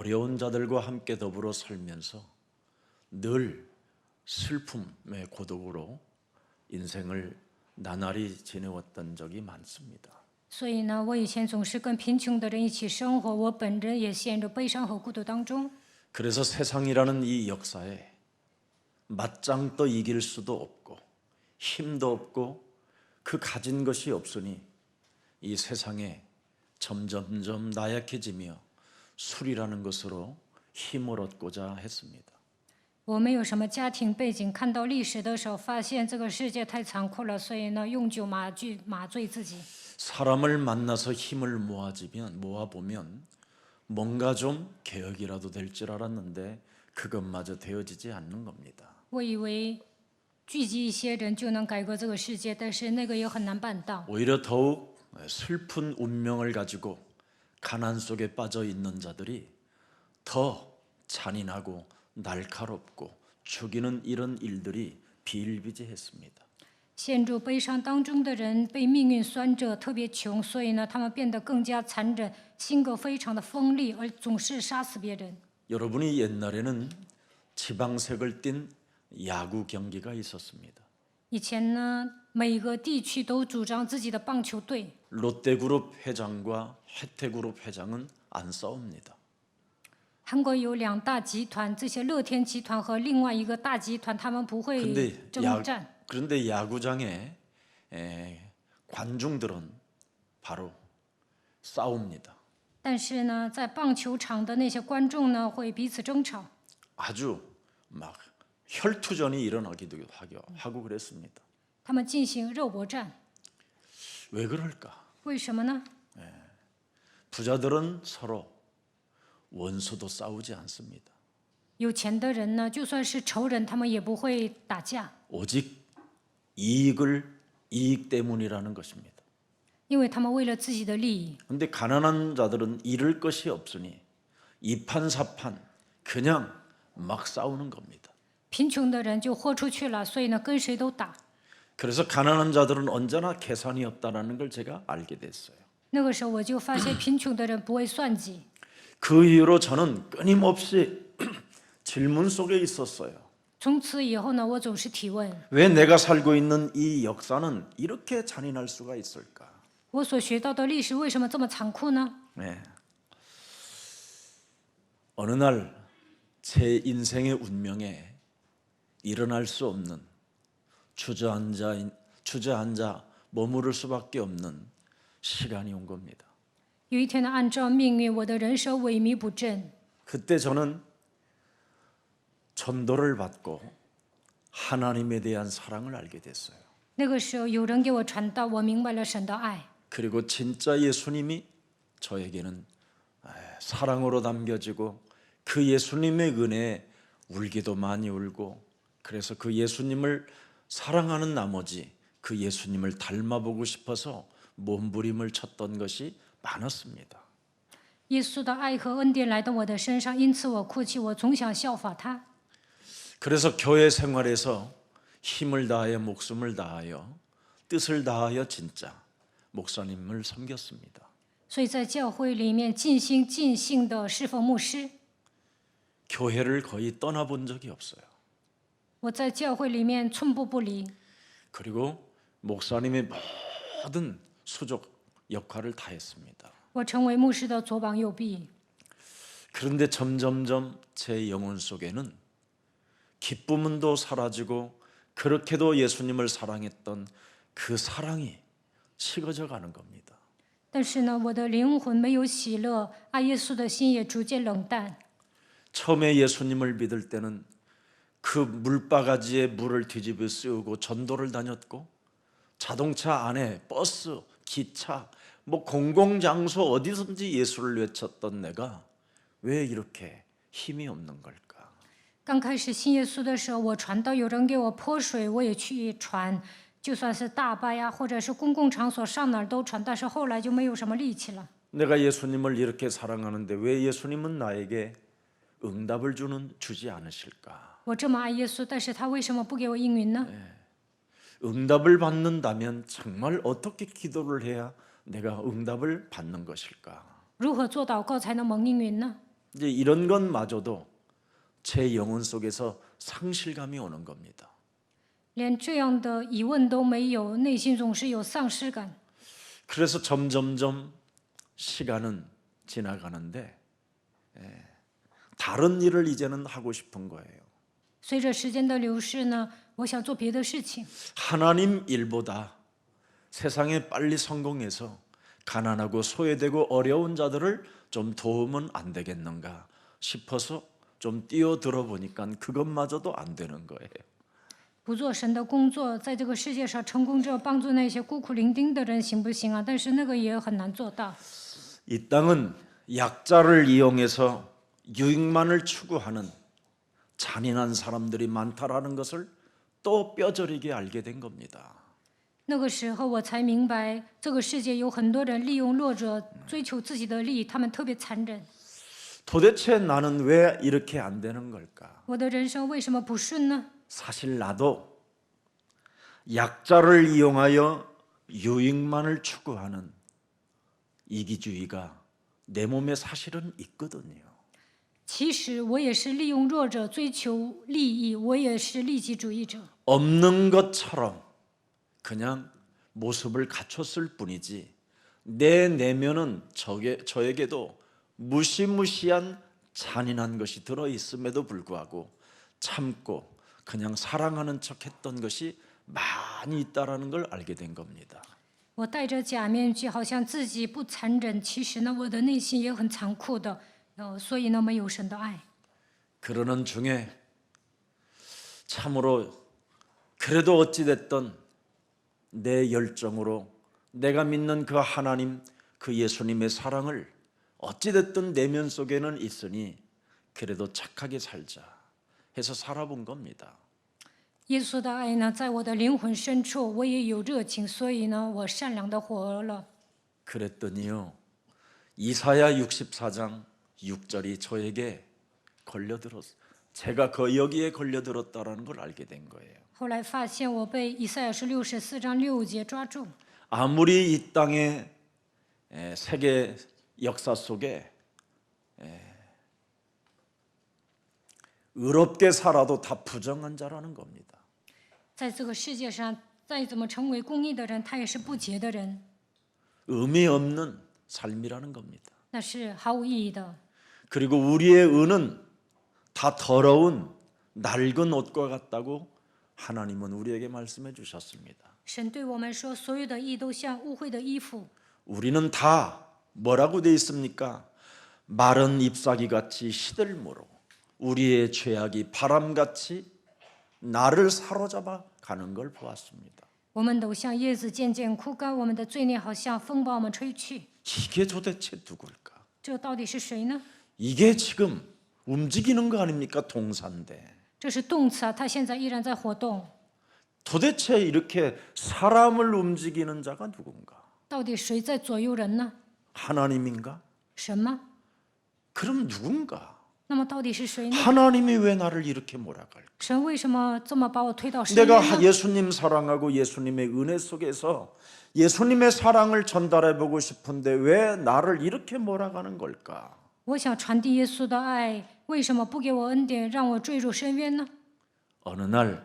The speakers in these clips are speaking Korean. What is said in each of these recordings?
어려운 자들과 함께 더불어 살면서 늘 슬픔의 고독으로 인생을 나날이 지내왔던 적이 많습니다. 所以呢，我以前总是跟贫穷的人一起生活，我本人也陷入悲伤和孤独当中。 그래서 세상이라는 이 역사에 맞짱 떠 이길 수도 없고 힘도 없고 그 가진 것이 없으니 이 세상에 점점점 나약해지며 술이라는 것으로 힘을 얻고자 했습니다. 我没有什么家庭背景，看到历史的时候，发现这个世界太残酷了，所以呢，用酒麻醉自己。 사람을 만나서 힘을 모아보면 뭔가 좀 개혁이라도 될 줄 알았는데 그것마저 되어지지 않는 겁니다. 我以为聚集一些人就能改革这个世界，但是那个也很难办到。 오히려 더욱 슬픈 운명을 가지고 가난 속에 빠져 있는 자들이 더 잔인하고 날카롭고 죽이는 이런 일들이 비일비재했습니다. 陷入悲伤当中的人被命运酸着，特别穷，所以呢，他们变得更加残忍，性格非常的锋利，而总是杀死别人。 여러분이 옛날에는 지방색을 띤 야구 경기가 있었습니다. 以前呢，每个地区都主张自己的棒球队。 롯데그룹 회장과 혜태그룹 회장은 안 싸웁니다. 韩国有两大集团，这些乐天集团和另外一个大集团，他们不会 征战。 그런데 야구장에 관중들은 바로 싸웁니다. 但是呢，在棒球场的那些观众呢，会彼此争吵。 아주 막 혈투전이 일어나기도 하고 그랬습니다. 他们进行肉搏战， 왜 그럴까? 为什么呢？ 부자들은 서로 원수도 싸우지 않습니다. 有钱的人呢，就算是仇人，他们也不会打架， 오직 이익 때문이라는 것입니다. 因为他们为了自己的利益。 그런데 가난한 자들은 잃을 것이 없으니 이판사판 그냥 막 싸우는 겁니다. 贫穷的人就豁出去了，所以呢，跟谁都打。 그래서 가난한 자들은 언제나 계산이 없다는 걸 제가 알게 됐어요. 那个时候我就发现，贫穷的人不会算计。 그 이후로 저는 끊임없이 질문 속에 있었어요. 从此以后呢，我总是提问： 왜 내가 살고 있는 이 역사는 이렇게 잔인할 수가 있을까? 我所学到的历史为什么这么残酷呢？ 네. 어느 날 제 인생의 운명에 일어날 수 없는 주저앉아 머무를 수밖에 없는 시간이 온 겁니다. 有一天呢，按照命运，我的人生萎靡不振。 그때 저는 전도를 받고 하나님에 대한 사랑을 알게 됐어요. 那个时候，有人给我传道，我明白了神的爱。 그리고 진짜 예수님이 저에게는 사랑으로 담겨지고 그 예수님의 은혜에 울기도 많이 울고 그래서 그 예수님을 사랑하는 나머지 그 예수님을 닮아보고 싶어서 몸부림을 쳤던 것이 많았습니다. 耶稣的爱和恩典来到我的身上，因此我哭泣，我总想效法他。 그래서 교회 생활에서 힘을 다하여 목숨을 다하여 뜻을 다하여 진짜 목사님을 섬겼습니다. 所以在教会里面尽心尽性的侍奉牧师。 교회를 거의 떠나본 적이 없어요. 我在教会里面寸步不离， 그리고 목사님의 모든 수족 역할을 다 했습니다. 我成为牧师的左膀右臂。 그런데 점점점 제 영혼 속에는 기쁨도 사라지고 그렇게도 예수님을 사랑했던 그 사랑이 식어져 가는 겁니다. 但是呢，我的灵魂没有喜乐，爱耶稣的心也逐渐冷淡。 처음에 예수님을 믿을 때는 그 물바가지에 물을 뒤집어 씌우고 전도를 다녔고 자동차 안에 버스, 기차, 뭐 공공장소 어디든지 예수를 외쳤던 내가 왜 이렇게 힘이 없는 걸까? 刚开始信耶稣的时候，我传道，有人给我泼水，我也去传，就算是大巴呀，或者是公共场所，上哪儿都传。但是后来就没有什么力气了。 내가 예수님을 이렇게 사랑하는데 왜 예수님은 나에게 응답을 주지 않으실까? 我这么爱耶稣，但是他为什么不给我应允呢？ 응답을 받는다면 정말 어떻게 기도를 해야 내가 응답을 받는 것일까? 如何做祷告才能蒙应允呢？ 이제 이런 것마저도 제 영혼 속에서 상실감이 오는 겁니다. 连这样的疑问都没有，内心总是有丧失感。 그래서 점점점 시간은 지나가는데 다른 일을 이제는 하고 싶은 거예요. 随着时间的流逝呢，我想做别的事情。 하나님 일보다 세상에 빨리 성공해서 가난하고 소외되고 어려운 자들을 좀 도우면 안 되겠는가 싶어서 좀 뛰어들어 보니까 그것마저도 안 되는 거예요. 不做神的工作，在这个世界上成功着帮助那些孤苦伶仃的人，行不行啊？但是那个也很难做到。 이 땅은 약자를 이용해서 유익만을 추구하는 잔인한 사람들이 많다라는 것을 또 뼈저리게 알게 된 겁니다. 那个时候我才明白，这个世界有很多人利用弱者追求自己的利益，他们特别残忍。 도대체 나는 왜 이렇게 안 되는 걸까? 我的人生为什么不顺呢？ 사실 나도 약자를 이용하여 유익만을 추구하는 이기주의가 내 몸에 사실은 있거든요. 其实我也是利用弱者追求利益，我也是利己主义者。 없는 것처럼 그냥 모습을 갖췄을 뿐이지 내 내면은 저에게도 무시무시한 잔인한 것이 들어있음에도 불구하고 참고 그냥 사랑하는 척했던 것이 많이 있다라는 걸 알게 된 겁니다. 我戴着假面具，好像自己不残忍，其实呢，我的内心也很残酷的。所以呢，没有神的爱。 그러는 중에 참으로 그래도 어찌됐든 내 열정으로 내가 믿는 그 하나님, 그 예수님의 사랑을 어찌됐든 내면 속에는 있으니 그래도 착하게 살자 해서 살아본 겁니다. 耶稣的爱呢，在我的灵魂深处，我也有热情，所以呢，我善良的活了。 그랬더니요, 이사야 64장 6절이 저에게 걸려들었어요. 제가 여기에 걸려들었다라는 걸 알게 된 거예요. 后来发现我被以赛亚书64章6节抓住。 아무리 이 땅의 세계 역사 속에 의롭게 살아도 다 부정한 자라는 겁니다. 在这个世界上，再怎么成为公义的人，他也是不洁的人， 의미 없는 삶이라는 겁니다. 那是毫无意义的。 그리고 우리의 의는 다 더러운 낡은 옷과 같다고 하나님은 우리에게 말씀해 주셨습니다. 神对我们说，所有的义都像污秽的衣服。 우리는 다 뭐라고 돼 있습니까? 마른 잎사귀 같이 시들므로 우리의 죄악이 바람같이 나를 사로잡아 가는 걸 보았습니다. 我们都像叶子渐渐枯干，我们的罪孽好像风把我们吹去。 이게 도대체 누굴까? 这到底是谁呢？ 이게 지금 움직이는 거 아닙니까? 동사인데. 这是动词啊，它现在依然在活动。 도대체 이렇게 사람을 움직이는 자가 누군가? 到底谁在左右人呢？ 하나님인가? 神吗？ 그럼 누군가? 那么到底是谁呢？ 하나님이 왜 나를 이렇게 몰아갈까? 神为什么这么把我推到深渊 내가 呢？ 예수님 사랑하고 예수님의 은혜 속에서 예수님의 사랑을 전달해 보고 싶은데 왜 나를 이렇게 몰아가는 걸까? 我想传递耶稣的爱，为什么不给我恩典，让我坠入深渊呢？ 어느 날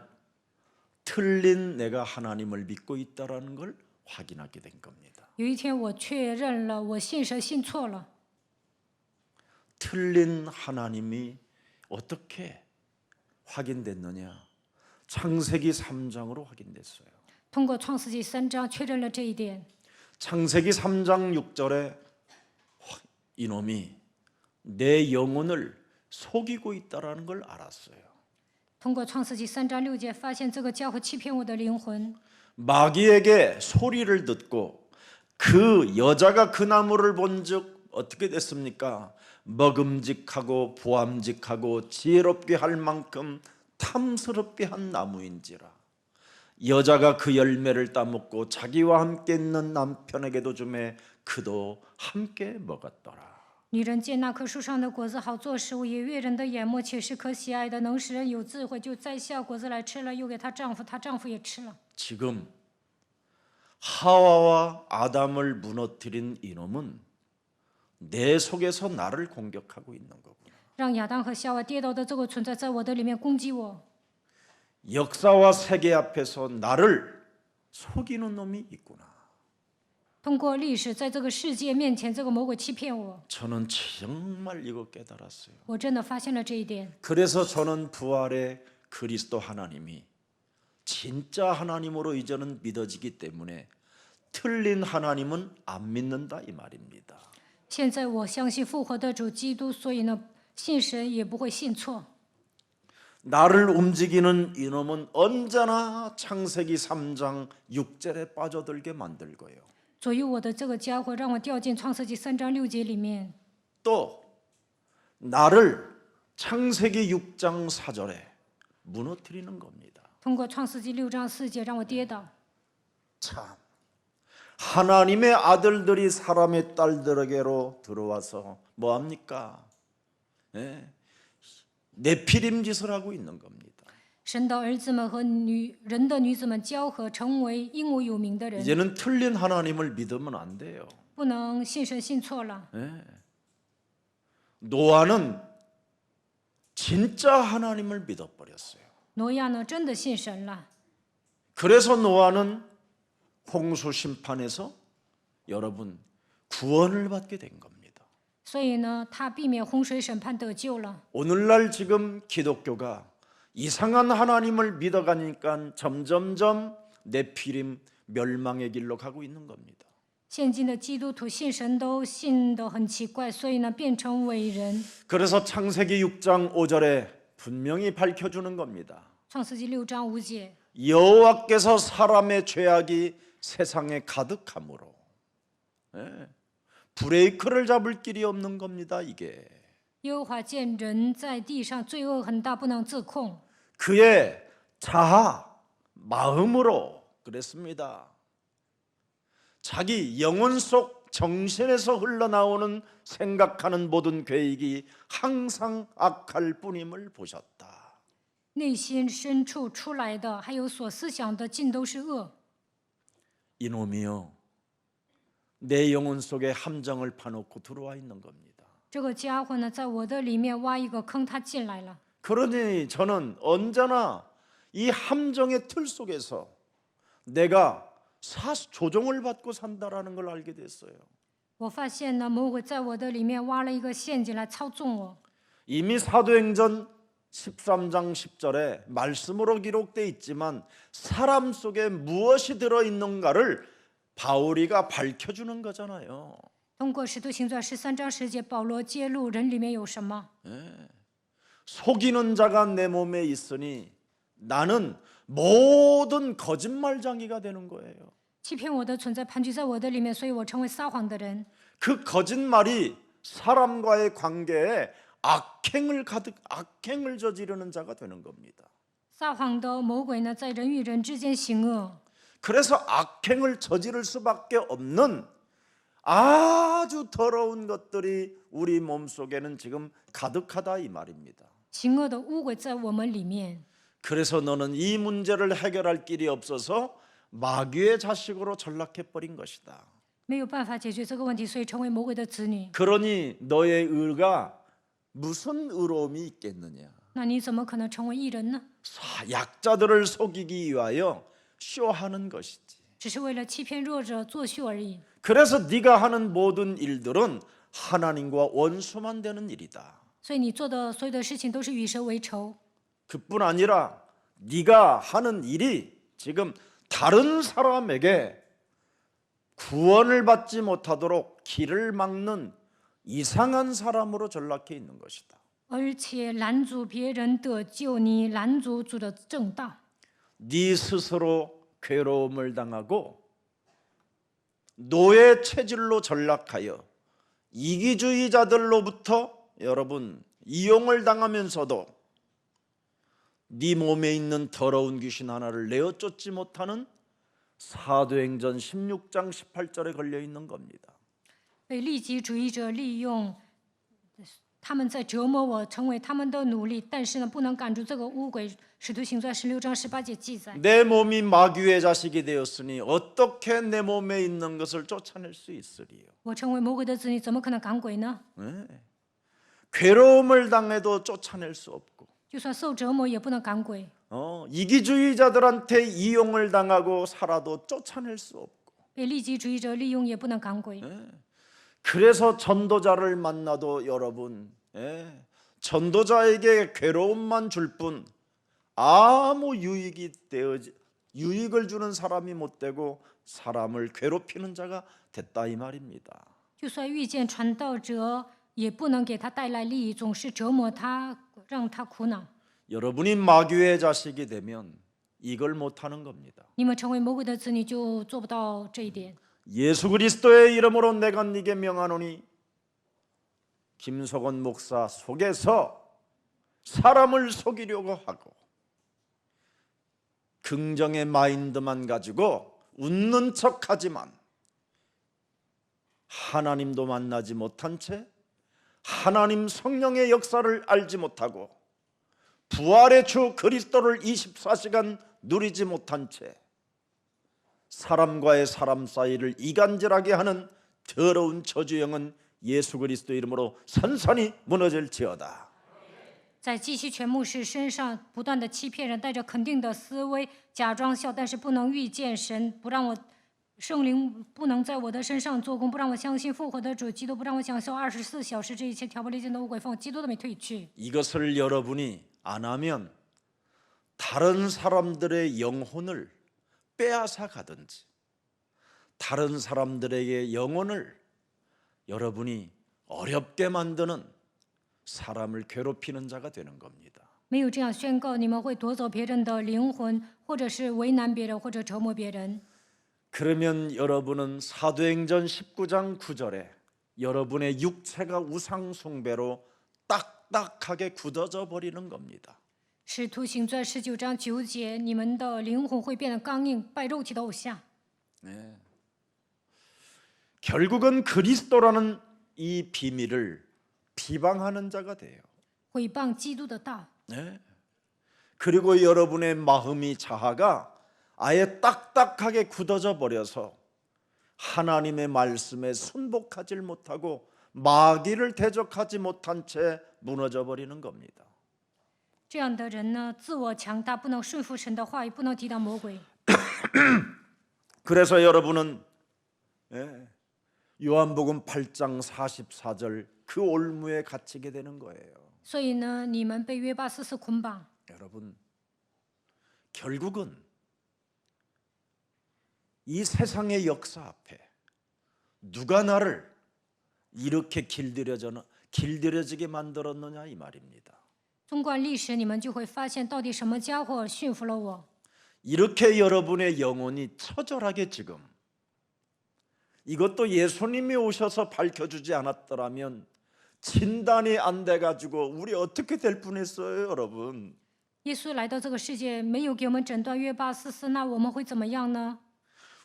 틀린 내가 하나님을 믿고 있다라는 걸 확인하게 된 겁니다. 有一天，我确认了，我信神信错了。 틀린 하나님이 어떻게 확인됐느냐? 창세기 3장으로 확인됐어요. 通过创世纪3章确认了这一点。 창세기 3장 6절에 이놈이 내 영혼을 속이고 있다라는 걸 알았어요. 通过创世纪3章6节，发现这个家伙欺骗我的灵魂。 마귀에게 소리를 듣고 그 여자가 그 나무를 본즉 어떻게 됐습니까? 먹음직하고 보암직하고 지혜롭게 할 만큼 탐스럽게 한 나무인지라. 여자가 그 열매를 따먹고 자기와 함께 있는 남편에게도 주매 그도 함께 먹었더라. 女人见那棵树上的果子好做食物，也悦人的眼目，且是可喜爱的，能使人有智慧，就摘下果子来吃了，又给她丈夫，她丈夫也吃了。 지금 하와와 아담을 무너뜨린 이놈은 내 속에서 나를 공격하고 있는 거구나. 让亚当和夏娃跌倒的这个存在在我的里面攻击我。 역사와 세계 앞에서 나를 속이는 놈이 있구나. 通过历史，在这个世界面前，这个魔鬼欺骗我， 저는 정말 이거 깨달았어요. 我真的发现了这一点。 그래서 저는 부활의 그리스도 하나님이 진짜 하나님으로 이제는 믿어지기 때문에 틀린 하나님은 안 믿는다 이 말입니다. 现在我相信复活的主基督，所以呢，信神也不会信错。 나를 움직이는 이놈은 언제나 창세기 3장 6절에 빠져들게 만들고요. 左右我的这个家伙，让我掉进创世纪3章6节里面。 또 나를 창세기 6장 4절에 무너뜨리는 겁니다. 通过创世纪6章4节让我跌倒。 참 하나님의 아들들이 사람의 딸들에게로 들어와서 뭐 합니까? 예? 네피림 짓을 하고 있는 겁니다. 神的儿子们和人的女子们交合，成为英武有名的人， 이제는 틀린 하나님을 믿으면 안 돼요. 不能信神信错了。 예. 노아는 진짜 하나님을 믿어버렸어요. 挪亚呢，真的信神了， 그래서 노아는 홍수 심판에서 여러분 구원을 받게 된 겁니다. 所以呢，他避免洪水审判得救了。 오늘날 지금 기독교가 이상한 하나님을 믿어가니까 점점점 네피림 멸망의 길로 가고 있는 겁니다. 现今的基督徒信神都信得很奇怪，所以呢，变成伟人。 그래서 창세기 6장 5절에 분명히 밝혀주는 겁니다. 创世纪6章5节， 여호와께서 사람의 죄악이 세상에 가득함으로 예, 브레이크를 잡을 길이 없는 겁니다. 이게 耶和华见人在地上罪恶很大，不能自控， 그의 자아 마음으로 그랬습니다. 자기 영혼 속 정신에서 흘러나오는 생각하는 모든 계획이 항상 악할 뿐임을 보셨다. 内心深处出来的，还有所思想的，尽都是恶。 이놈이요 내 영혼 속에 함정을 파놓고 들어와 있는 겁니다. 这个家伙呢，在我的里面挖一个坑，他进来了。 그러니 저는 언제나 이 함정의 틀 속에서 내가 조종을 받고 산다라는 걸 알게 됐어요. 我发现呢，魔鬼在我的里面挖了一个陷阱来操纵我。 이미 사도행전 13장 10절에 말씀으로 기록되어 있지만 사람 속에 무엇이 들어있는가를 바울이가 밝혀주는 거잖아요. 通过《使徒行传》13章10节，保罗揭露人里面有什么。 속이는 자가 내 몸에 있으니 나는 모든 거짓말쟁이가 되는 거예요. 欺骗我的存在盘踞在我的里面，所以我成为撒谎的人。 그 거짓말이 사람과의 관계에 악행을 저지르는 자가 되는 겁니다. 撒谎的魔鬼呢，在人与人之间行恶， 그래서 악행을 저지를 수밖에 없는 아주 더러운 것들이 우리 몸속에는 지금 가득하다 이 말입니다. 行恶的污鬼在我们里面。 그래서 너는 이 문제를 해결할 길이 없어서 마귀의 자식으로 전락해버린 것이다. 没有办法解决这个问题，所以成为魔鬼的子女。 그러니 너의 의가 무슨 의로움이 있겠느냐. 那你怎么可能成为义人呢？ 약자들을 속이기 위하여 쇼하는 것이지. 只是为了欺骗弱者作秀而已。 그래서 네가 하는 모든 일들은 하나님과 원수만 되는 일이다. 所以你做的所有的事情都是与神为仇。 그뿐 아니라 네가 하는 일이 지금 다른 사람에게 구원을 받지 못하도록 길을 막는 이상한 사람으로 전락해 있는 것이다. 而且拦阻别人得救，你拦阻主的正道。 네 스스로 괴로움을 당하고 노예 체질로 전락하여 이기주의자들로부터 여러분 이용을 당하면서도 네 몸에 있는 더러운 귀신 하나를 내어 쫓지 못하는 사도행전 16장 18절에 걸려 있는 겁니다. 被利己主义者利用，他们在折磨我，成为他们的奴隶，但是呢，不能赶住这个污鬼。使徒行传16章18节记载。 내 몸이 마귀의 자식이 되었으니 어떻게 내 몸에 있는 것을 쫓아낼 수 있으리요. 我成为魔鬼的子女，怎么可能赶鬼呢？ 괴로움을 당해도 쫓아낼 수 없고 就算受折磨，也不能赶鬼。 이기주의자들한테 이용을 당하고 살아도 쫓아낼 수 없고 被利己主义者利用，也不能赶鬼。 그래서 전도자를 만나도 여러분 전도자에게 괴로움만 줄 뿐 아무 유익을 주는 사람이 못 되고 사람을 괴롭히는 자가 됐다 이 말입니다. 就算遇见传道者，也不能给他带来利益，总是折磨他，让他苦恼。 여러분이 마귀의 자식이 되면 이걸 못하는 겁니다. 你们成为魔鬼的子女，就做不到这一点。 예수 그리스도의 이름으로 내가 네게 명하노니 김석원 목사 속에서 사람을 속이려고 하고 긍정의 마인드만 가지고 웃는 척하지만 하나님도 만나지 못한 채 하나님 성령의 역사를 알지 못하고 부활의 주 그리스도를 24시간 누리지 못한 채 사람과의 사람 사이를 이간질하게 하는 더러운 저주영은 예수 그리스도 이름으로 산산이 무너질지어다. 在继续全牧师身上不断的欺骗人，带着肯定的思维，假装笑，但是不能遇见神，不让我圣灵不能在我的身上做工，不让我相信复活的主基督，不让我享受24小时这一切挑拨离间的污鬼风，基督都没退去。 이것을 여러분이 안 하면 다른 사람들의 영혼을 빼앗아 가든지 다른 사람들에게 영혼을 여러분이 어렵게 만드는 사람을 괴롭히는 자가 되는 겁니다. 没有这样宣告，你们会夺走别人的灵魂，或者是为难别人，或者折磨别人。 그러면 여러분은 사도행전 19장 9절에 여러분의 육체가 우상 숭배로 딱딱하게 굳어져 버리는 겁니다. 使徒行传19章9节，你们的灵魂会变得刚硬，拜肉体的偶像。 결국은 그리스도라는 이 비밀을 비방하는 자가 돼요. 毁谤基督的道。 그리고 여러분의 마음이 자아가 아예 딱딱하게 굳어져 버려서 하나님의 말씀에 순복하지 못하고 마귀를 대적하지 못한 채 무너져 버리는 겁니다. 这样的人呢，自我强大，不能顺服神的话语，不能抵挡魔鬼。 그래서 여러분은 요한복음 8장 44절 그 올무에 갇히게 되는 거예요. 所以呢，你们被约巴44捆绑。 여러분, 결국은 이 세상의 역사 앞에 누가 나를 이렇게 길들여지게 만들었느냐 이 말입니다. 纵观历史，你们就会发现，到底什么家伙驯服了我？ 이렇게 여러분의 영혼이 처절하게 지금 이것도 예수님이 오셔서 밝혀주지 않았더라면 진단이 안 돼가지고 우리 어떻게 될 뻔했어요, 여러분. 耶稣来到这个世界，没有给我们诊断约巴44，那我们会怎么样呢？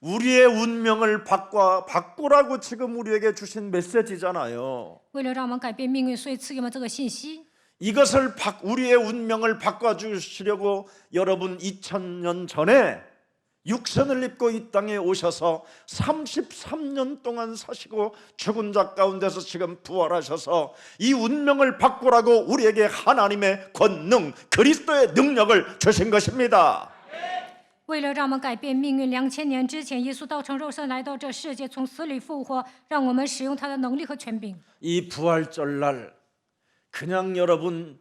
우리의 운명을 바꾸라고 지금 우리에게 주신 메시지잖아요. 为了让我们改变命运，所以赐给我们这个信息。 이것을 우리의 운명을 바꿔주시려고 여러분 2000년 전에 육신을 입고 이 땅에 오셔서 33년 동안 사시고 죽은 자 가운데서 지금 부활하셔서 이 운명을 바꾸라고 우리에게 하나님의 권능 그리스도의 능력을 주신 것입니다. 为了让我们改变命运，2000年之前，耶稣道成肉身来到这世界，从死里复活，让我们使用他的能力和权柄。 이 부활절날 그냥 여러분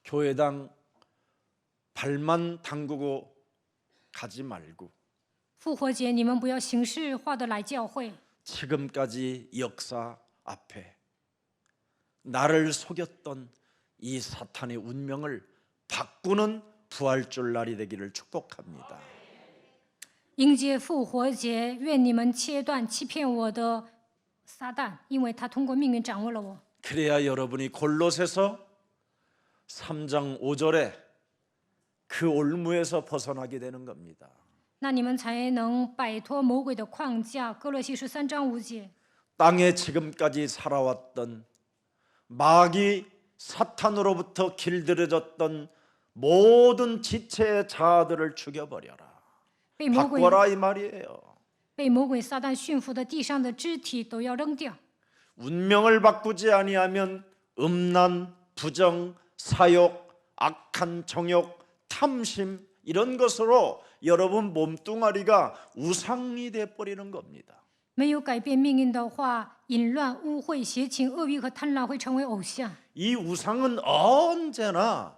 교회당 발만 담그고 가지 말고 复活节，你们不要形式化的来教会。 지금까지 역사 앞에 나를 속였던 이 사탄의 운명을 바꾸는 부활절날이 되기를 축복합니다. 迎接复活节，愿你们切断欺骗我的撒旦，因为他通过命运掌握了我。 그래야 여러분이 골로새서 3장 5절에 그 올무에서 벗어나게 되는 겁니다. 那你们才能摆脱魔鬼的框架。哥罗西书3章5节。 땅에 지금까지 살아왔던 마귀 사탄으로부터 길들여졌던 모든 지체의 자아들을 죽여버려라. 被魔鬼 바꿔라 이 말이에요. 被魔鬼撒旦驯服的地上的肢体都要扔掉。 운명을 바꾸지 아니하면 음란, 부정, 사욕, 악한 정욕, 탐심 이런 것으로 여러분 몸뚱아리가 우상이 돼 버리는 겁니다. 没有改变命运的话，淫乱、污秽、邪情、恶欲和贪婪会成为偶像。 이 우상은 언제나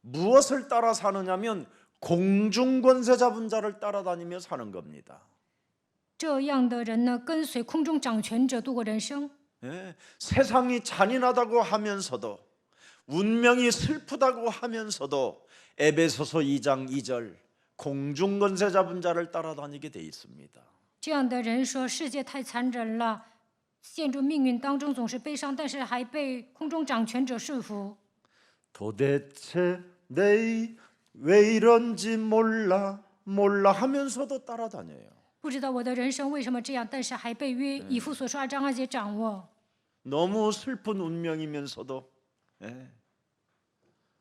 무엇을 따라 사느냐면 공중권세 잡은 자를 따라다니며 사는 겁니다. 这样的人呢，跟随空中掌权者度过人生。 예, 세상이 잔인하다고 하면서도 운명이 슬프다고 하면서도 에베소서 2장 2절 공중권세 잡은 자를 따라다니게 돼 있습니다. 这样的人说世界太残忍了，陷入命运当中总是悲伤，但是还被空中掌权者束缚。 도대체 내 왜 이런지 몰라 하면서도 따라다녀요. 不知道我的人生为什么这样，但是还被以弗所说2章2节掌握。 너무 슬픈 운명이면서도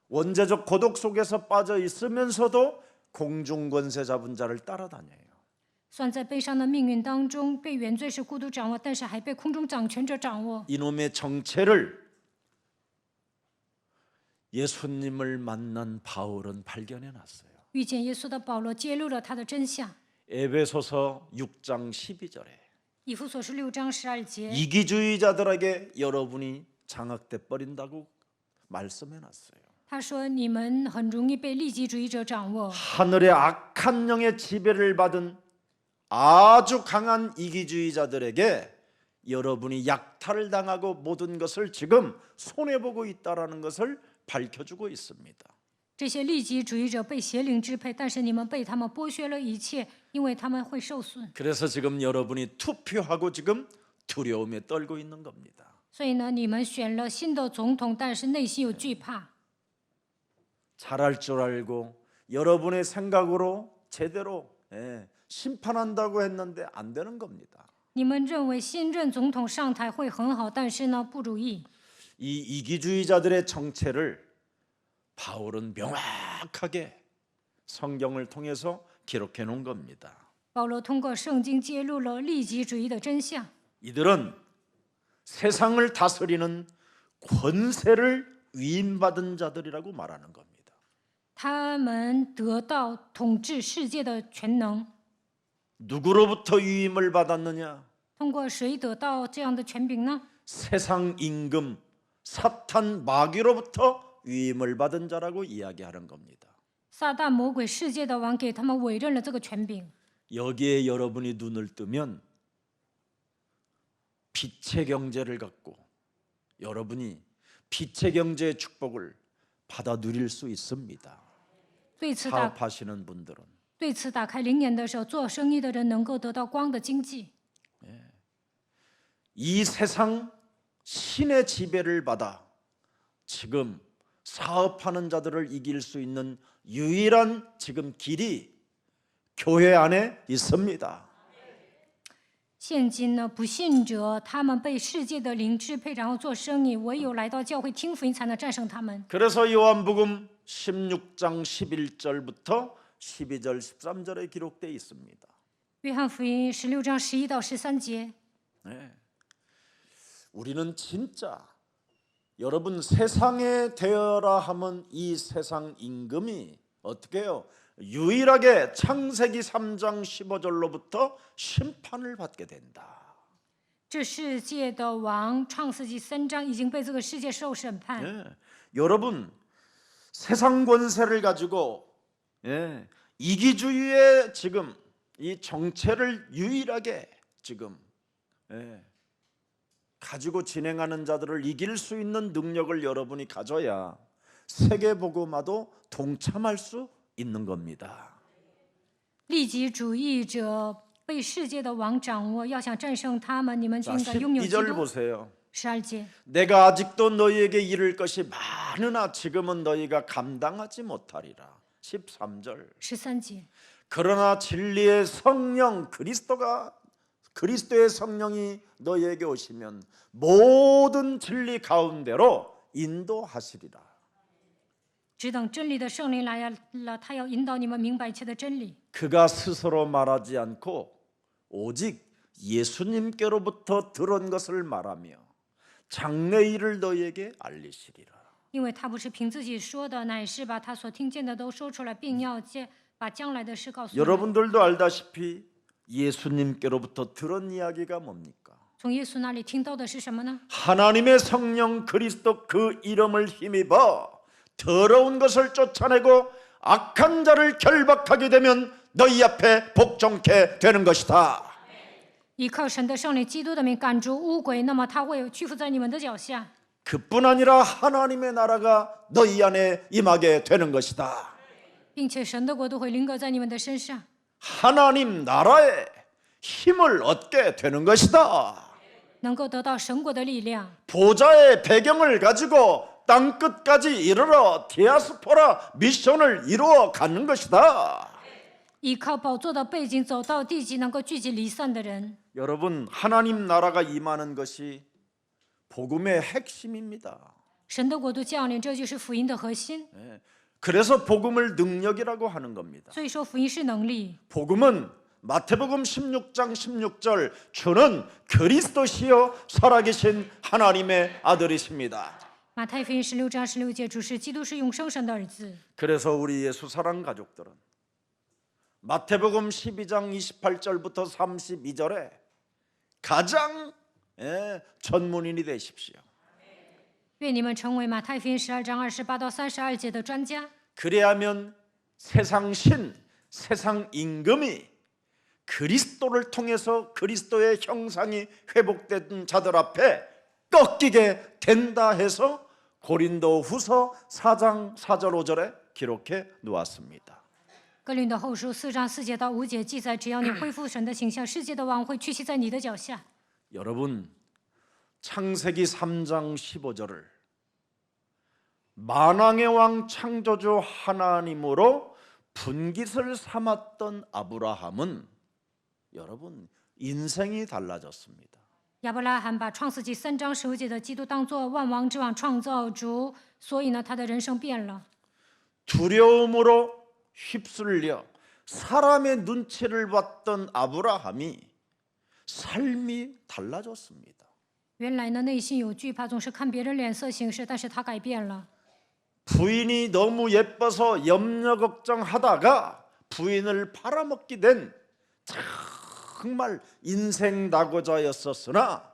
원죄적 고독 속에서 빠져 있으면서도 공중권세 잡은 자를 따라다녀요. 虽然在悲伤的命运当中被原罪是孤独掌握，但是还被空中掌权者掌握。 이놈의 정체를 예수님을 만난 바울은 발견해 놨어요. 遇见耶稣的保罗揭露了他的真相。 에베소서 6장 12절에 以弗所是6章12节， 이기주의자들에게 여러분이 장악돼 버린다고 말씀해 놨어요. 他说你们很容易被利己主义者掌握。 하늘의 악한 영의 지배를 받은 아주 강한 이기주의자들에게 여러분이 약탈을 당하고 모든 것을 지금 손해보고 있다는 것을 밝혀주고 있습니다. 这些利己主义者被邪灵支配，但是你们被他们剥削了一切，因为他们会受损。 그래서 지금 여러분이 투표하고 지금 두려움에 떨고 있는 겁니다. 所以呢，你们选了新的总统，但是内心有惧怕。 잘할 줄 알고 여러분의 생각으로 제대로 심판한다고 했는데 안 되는 겁니다. 你们认为新任总统上台会很好，但是呢不如意。 이 이기주의자들의 정체를 바울은 명확하게 성경을 통해서 기록해 놓은 겁니다. 保罗通过圣经揭露了利己主义的真相。 이들은 세상을 다스리는 권세를 위임받은 자들이라고 말하는 겁니다. 他们得到统治世界的全能， 누구로부터 위임을 받았느냐? 通过谁得到这样的权柄呢？ 세상 임금 사탄 마귀로부터 위임을 받은 자라고 이야기하는 겁니다. 撒旦魔鬼世界的王给他们委任了这个权柄。 여기에 여러분이 눈을 뜨면 빛의 경제를 갖고 여러분이 빛의 경제의 축복을 받아 누릴 수 있습니다. 对此 사업하시는 분들은 对此打开灵眼的时候，做生意的人能够得到光的经济。 이 세상 신의 지배를 받아 지금 사업하는 자들을 이길 수 있는 유일한 지금 길이 교회 안에 있습니다. 现今呢，不信者他们被世界的灵支配，然后做生意，唯有来到教会听福音，才能战胜他们。 그래서 요한복음 16장 11절부터 12절 13절에 기록되어 있습니다. 约翰福音16章11到13节， 우리는 진짜 여러분 세상에 되어라 하면 이 세상 임금이 어떻게 해요? 유일하게 창세기 3장 15절로부터 심판을 받게 된다. 这世界的王创世纪3章已经被这个世界受审判。 여러분 세상 권세를 가지고 이기주의의 지금 이 정체를 유일하게 지금 가지고 진행하는 자들을 이길 수 있는 능력을 여러분이 가져야 세계복음화도 동참할 수 있는 겁니다. 利己主义者被世界的王掌握，要想战胜他们，你们就 자, 应该拥有基 12절 督。 보세요. 12节， 내가 아직도 너희에게 이를 것이 많으나 지금은 너희가 감당하지 못하리라. 13절. 13节， 그러나 진리의 성령 그리스도가 그리스도의 성령이 너희에게 오시면 모든 진리 가운데로 인도하시리라. 只等真理的圣灵来了，他要引导你们明白一切的真理。 그가 스스로 말하지 않고 오직 예수님께로부터 들은 것을 말하며 장래일을 너희에게 알리시리라. 因为他不是凭自己说的，乃是把他所听见的都说出来，并要把将来的事告诉你们。 여러분들도 알다시피 예수님께로부터 들은 이야기가 뭡니까? 从耶稣那里听到的是什么呢？ 하나님의 성령 그리스도 그 이름을 힘입어 더러운 것을 쫓아내고 악한 자를 결박하게 되면 너희 앞에 복종케 되는 것이다. 依靠神的圣灵，基督的名赶逐污鬼，那么他会屈服在你们的脚下。 그뿐 아니라 하나님의 나라가 너희 안에 임하게 되는 것이다. 并且神的国度会临格在你们的身上， 하나님 나라의 힘을 얻게 되는 것이다. 能够得到神国的力量。 보좌의 배경을 가지고 땅 끝까지 이르러 디아스포라 미션을 이루어 가는 것이다. 依靠宝座的背景走到地极，能够聚集离散的人。 여러분, 하나님 나라가 임하는 것이 복음의 핵심입니다. 神的国度降临，这就是福音的核心。 그래서 복음을 능력이라고 하는 겁니다. 所以说，福音是能力。 복음은 마태복음 16장 16절 주는 그리스도시요 살아계신 하나님의 아들이십니다. 马太福音16章16节，主是基督，是永生神的儿子。 그래서 우리 예수 사랑 가족들은 마태복음 12장 28절부터 32절에 가장 전문인이 되십시오. 愿你们成为马太福音12章28到32节的专家， 그래야면 세상 신, 세상 임금이 그리스도를 통해서 그리스도의 형상이 회복된 자들 앞에 꺾이게 된다 해서 고린도후서 4장 4절 5절에 기록해 놓았습니다. 哥林多后书4章4节到5节记载，只要你恢复神的形象，世界的王会屈膝在你的脚下。 여러분, 창세기 3장 15절을 만왕의 왕 창조주 하나님으로 분깃을 삼았던 아브라함은 여러분 인생이 달라졌습니다. 亚伯拉罕把创世纪3章15节的基督当作万王之王创造主，所以呢，他的人生变了。 두려움으로 휩쓸려 사람의 눈치를 봤던 아브라함이 삶이 달라졌습니다. 原来呢，内心有惧怕，总是看别人脸色行事，但是他改变了。 부인이 너무 예뻐서 염려 걱정하다가 부인을 팔아먹게 된 정말 인생 낙오자였었으나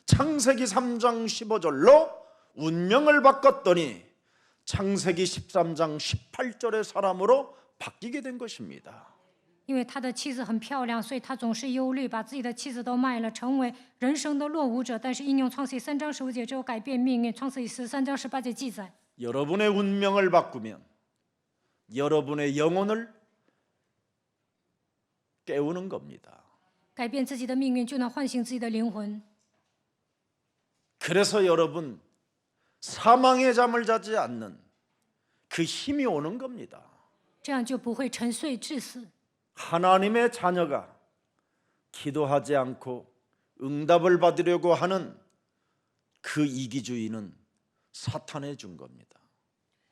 창세기 3장 15절로 운명을 바꿨더니 창세기 13장 18절의 사람으로 바뀌게 된 것입니다. 因为他的妻子很漂亮，所以他总是忧虑，把自己的妻子都卖了，成为人生的落伍者。但是应用创世记3章15节之后改变命运。创世记13章18节记载， 여러분의 운명을 바꾸면 여러분의 영혼을 깨우는 겁니다. 改变自己的命运就能唤醒自己的灵魂。 그래서 여러분 사망의 잠을 자지 않는 그 힘이 오는 겁니다. 这样就不会沉睡致死。 하나님의 자녀가 기도하지 않고 응답을 받으려고 하는 그 이기주의는 사탄에 준 겁니다.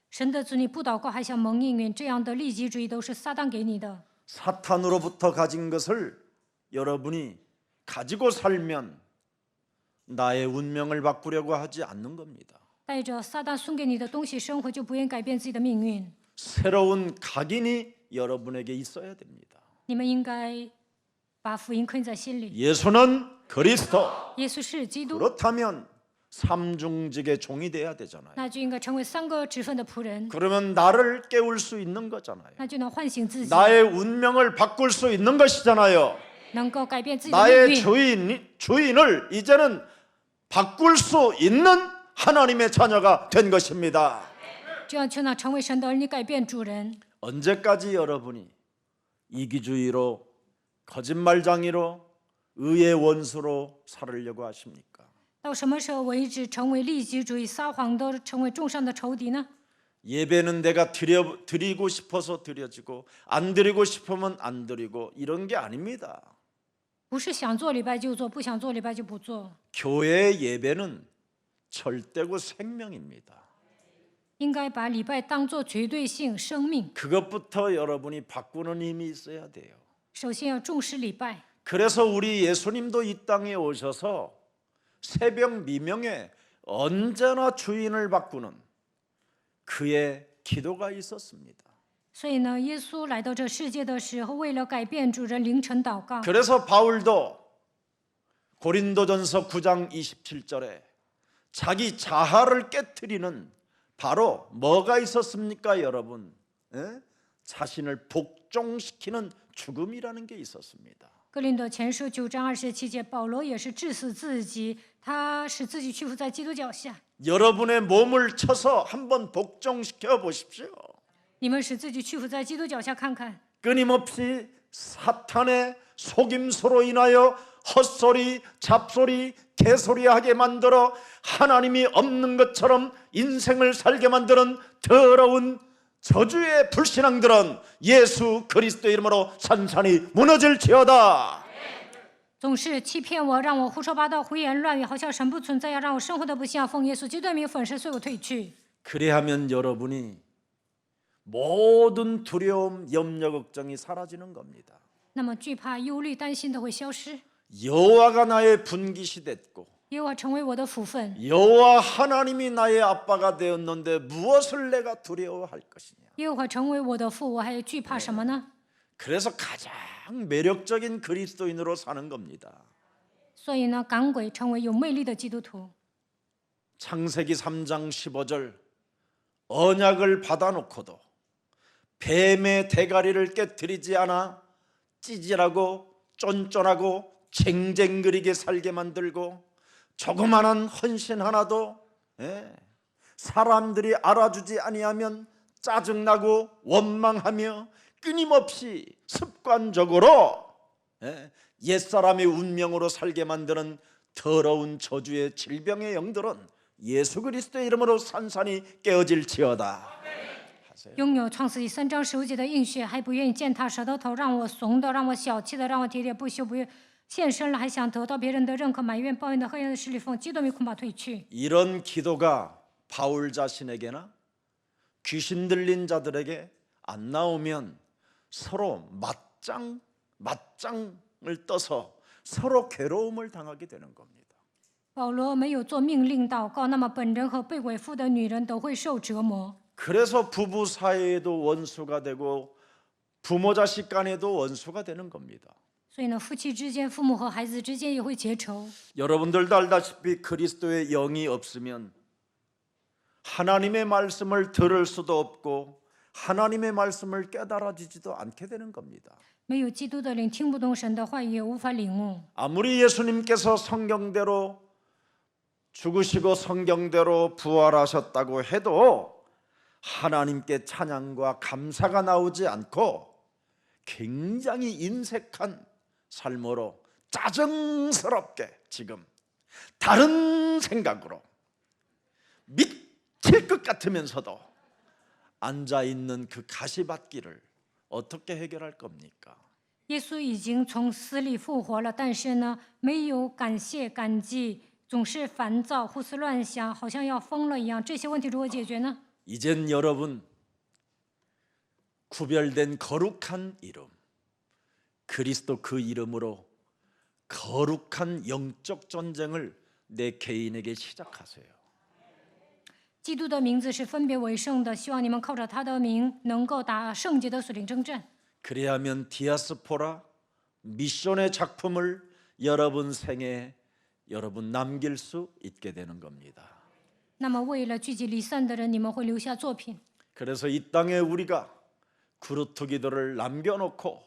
神的子女不祷告还想蒙应允，这样的利己主义都是撒旦给你的。 사탄으로부터 가진 것을 여러분이 가지고 살면 나의 운명을 바꾸려고 하지 않는 겁니다. 带着撒旦送给你的东西生活，就不愿改变自己的命运。 새로운 각인이 여러분에게 있어야 됩니다. 你们应该把福音刻在心里。 예수는 그리스도. 耶稣是基督， 그렇다면 삼중직의 종이 돼야 되잖아요. 那就应该成为3个职分的仆人， 그러면 나를 깨울 수 있는 거잖아요. 那就能唤醒自己， 나의 운명을 바꿀 수 있는 것이잖아요. 能够改变自己的 나의 命运， 주인을 이제는 바꿀 수 있는 하나님의 자녀가 된 것입니다. 这样就能成为神的儿女，改变主人。 언제까지 여러분이 이기주의로 거짓말장이로 의의 원수로 살으려고 하십니까? 到什么时候为止成为利己主义、撒谎的，成为众上的仇敌呢？ 예배는 내가 드리고 싶어서 드려지고 안 드리고 싶으면 안 드리고 이런 게 아닙니다. 不是想做礼拜就做，不想做礼拜就不做。 교회 예배는 절대고 생명입니다. 应该把礼拜当作绝对性生命。 그것부터 여러분이 바꾸는 힘이 있어야 돼요. 首先要重视礼拜， 그래서 우리 예수님도 이 땅에 오셔서 새벽 미명에 언제나 주인을 바꾸는 그의 기도가 있었습니다. 所以呢，耶稣来到这世界的时候，为了改变主人，凌晨祷告。 그래서 바울도 고린도전서 9장 27절에 자기 자아를 깨트리는 바로 뭐가 있었습니까, 여러분? 에? 자신을 복종시키는 죽음이라는 게 있었습니다. 哥林多前书9章27节，保罗也是致死自己，他使自己屈服在基督脚下。 여러분의 몸을 쳐서 한번 복종시켜 보십시오. 你们使自己屈服在基督脚下看看， 끊임없이 사탄의 속임수로 인하여 헛소리, 잡소리, 개소리하게 만들어 하나님이 없는 것처럼 인생을 살게 만드는 더러운 저주의 불신앙들은 예수 그리스도 이름으로 산산이 무너질지어다. 总是欺骗我，让我胡说八道、胡言乱语，好像神不存在，要让我生活的不像奉耶稣基督的名粉饰，所以我退去。 그래야면 여러분이 모든 두려움, 염려, 걱정이 사라지는 겁니다. 那么惧怕、忧虑、担心都会消失， 여호와가 나의 분깃이 됐고 耶和华成为我的福分。 여호와 하나님이 나의 아빠가 되었는데 무엇을 내가 두려워할 것이냐. 耶和华成为我的父，我还惧怕什么呢？ 그래서 가장 매력적인 그리스도인으로 사는 겁니다. 所以呢，赶鬼成为有魅力的基督徒。 창세기 3장 15절 언약을 받아놓고도 뱀의 대가리를 깨뜨리지 않아 찌질하고 쫀쫀하고 쟁쟁그리게 살게 만들고 조그마한 헌신 하나도 사람들이 알아주지 아니하면 짜증나고 원망하며 끊임없이 습관적으로 옛사람의 운명으로 살게 만드는 더러운 저주의 질병의 영들은 예수 그리스도의 이름으로 산산이 깨어질지어다. 拥有创世纪3章15节的应许，还不愿意践踏舌头头，让我怂的，让我小气的，让我喋喋不休，不愿献身了，还想得到别人的认可，埋怨抱怨的黑暗的势力，奉基督的名恐怕退去。 이런 기도가 바울 자신에게나 귀신 들린 자들에게 안 나오면 서로 맞짱을 떠서 서로 괴로움을 당하게 되는 겁니다. 保罗没有做命令祷告，那么本人和被鬼附的女人都会受折磨。 그래서 부부 사이에도 원수가 되고 부모 자식 간에도 원수가 되는 겁니다. 所以呢，夫妻之间、父母和孩子之间也会结仇。 여러분들도 알다시피 그리스도의 영이 없으면 하나님의 말씀을 들을 수도 없고 하나님의 말씀을 깨달아지지도 않게 되는 겁니다. 没有基督的灵，听不懂神的话语，也无法领悟。 아무리 예수님께서 성경대로 죽으시고 성경대로 부활하셨다고 해도 하나님께 찬양과 감사가 나오지 않고 굉장히 인색한 삶으로 짜증스럽게 지금 다른 생각으로 미칠 것 같으면서도 앉아있는 그 가시밭길을 어떻게 해결할 겁니까? 耶稣已经从死里复活了，但是呢，没有感谢、感激，总是烦躁、胡思乱想，好像要疯了一样。这些问题如何解决呢？ 이젠 여러분 구별된 거룩한 이름 그리스도 그 이름으로 거룩한 영적 전쟁을 내 개인에게 시작하세요. 基督的名字是分别为圣的，希望你们靠着他的名能够打圣洁的属灵征战。 그래야면 디아스포라 미션의 작품을 여러분 생에 여러분 남길 수 있게 되는 겁니다. 那么，为了聚集离散的人，你们会留下作品。 그래서 이 땅에 우리가 그루터기들을 남겨놓고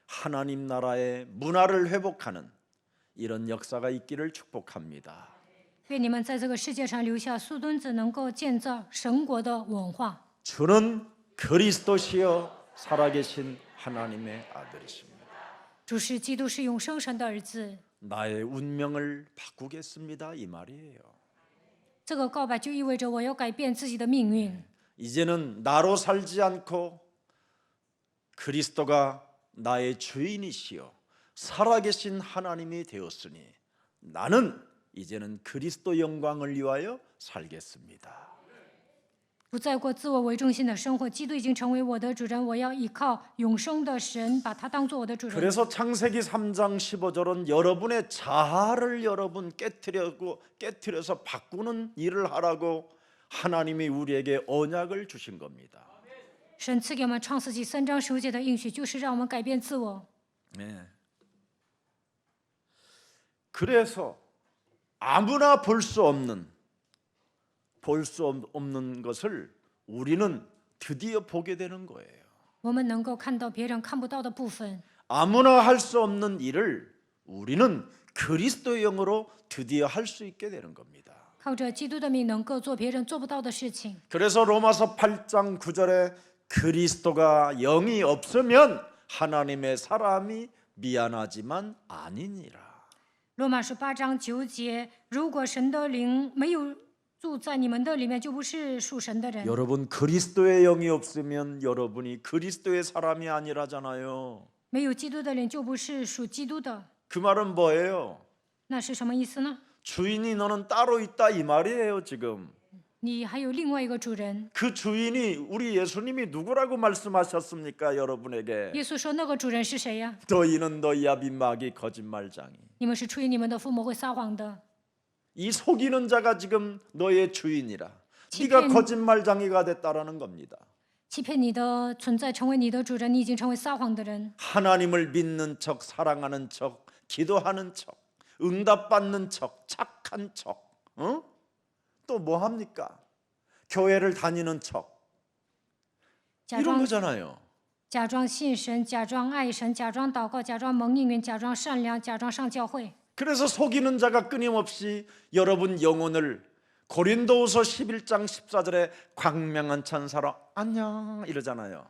하나님 나라의 문화를 회복하는 이런 역사가 있기를 축복합니다. 愿你们在这个世界上留下树墩子，能够建造神国的文化。 주는 그리스도시여 살아계신 하나님의 아들이십니다. 主是基督，是永生神的儿子。 나의 운명을 바꾸겠습니다 이 말이에요. 这个告白就意味着我要改变自己的命运。 이제는 나로 살지 않고 그리스도가 나의 주인이시여 살아계신 하나님이 되었으니 나는 이제는 그리스도 영광을 위하여 살겠습니다. 不再过自我为中心的生活，基督已经成为我的主人，我要依靠永生的神，把他当做我的主人。 그래서 창세기 3장 15절은 여러분의 자아를 여러분 깨트려서 바꾸는 일을 하라고 하나님이 우리에게 언약을 주신 겁니다. 神赐给我们创世纪3章15节的应许，就是让我们改变自我。 네. 그래서 아무나 볼 수 없는 것을 우리는 드디어 보게 되는 거예요. 我们能够看到别人看不到的部分， 아무나 할 수 없는 일을 우리는 그리스도의 영으로 드디어 할 수 있게 되는 겁니다. 靠着基督的名能够做别人做不到的事情。 그래서 로마서 8장 9절에 그리스도가 영이 없으면 하나님의 사람이 미안하지만 아니니라. 罗马书8章9节，如果神的灵没有住在你们的里面，就不是属神的人。 여러분 그리스도의 영이 없으면 여러분이 그리스도의 사람이 아니라잖아요. 没有基督的灵，就不是属基督的。 그 말은 뭐예요? 那是什么意思呢？ 주인이 너는 따로 있다 이 말이에요 지금. 你还有另外一个主人。 그 주인이 우리 예수님이 누구라고 말씀하셨습니까 여러분에게? 耶稣说那个主人是谁呀？ 너희는 너희야 빗마귀 거짓말장이. 你们是出于你们的父母会撒谎的。 이 속이는 자가 지금 너의 주인이라.欺骗- 네가 거짓말장이가 됐다라는 겁니다. 欺骗你的存在成为你的主人，你已经成为撒谎的人。 하나님을 믿는 척, 사랑하는 척, 기도하는 척, 응답받는 척, 착한 척, 또 뭐 합니까? 교회를 다니는 척 假 이런 装 거잖아요. 假装信神，假装爱神，假装祷告，假装蒙应允，假装善良，假装上教会。 그래서 속이는 자가 끊임없이 여러분 영혼을 고린도후서 11장 14절에 광명한 천사로 안녕 이러잖아요.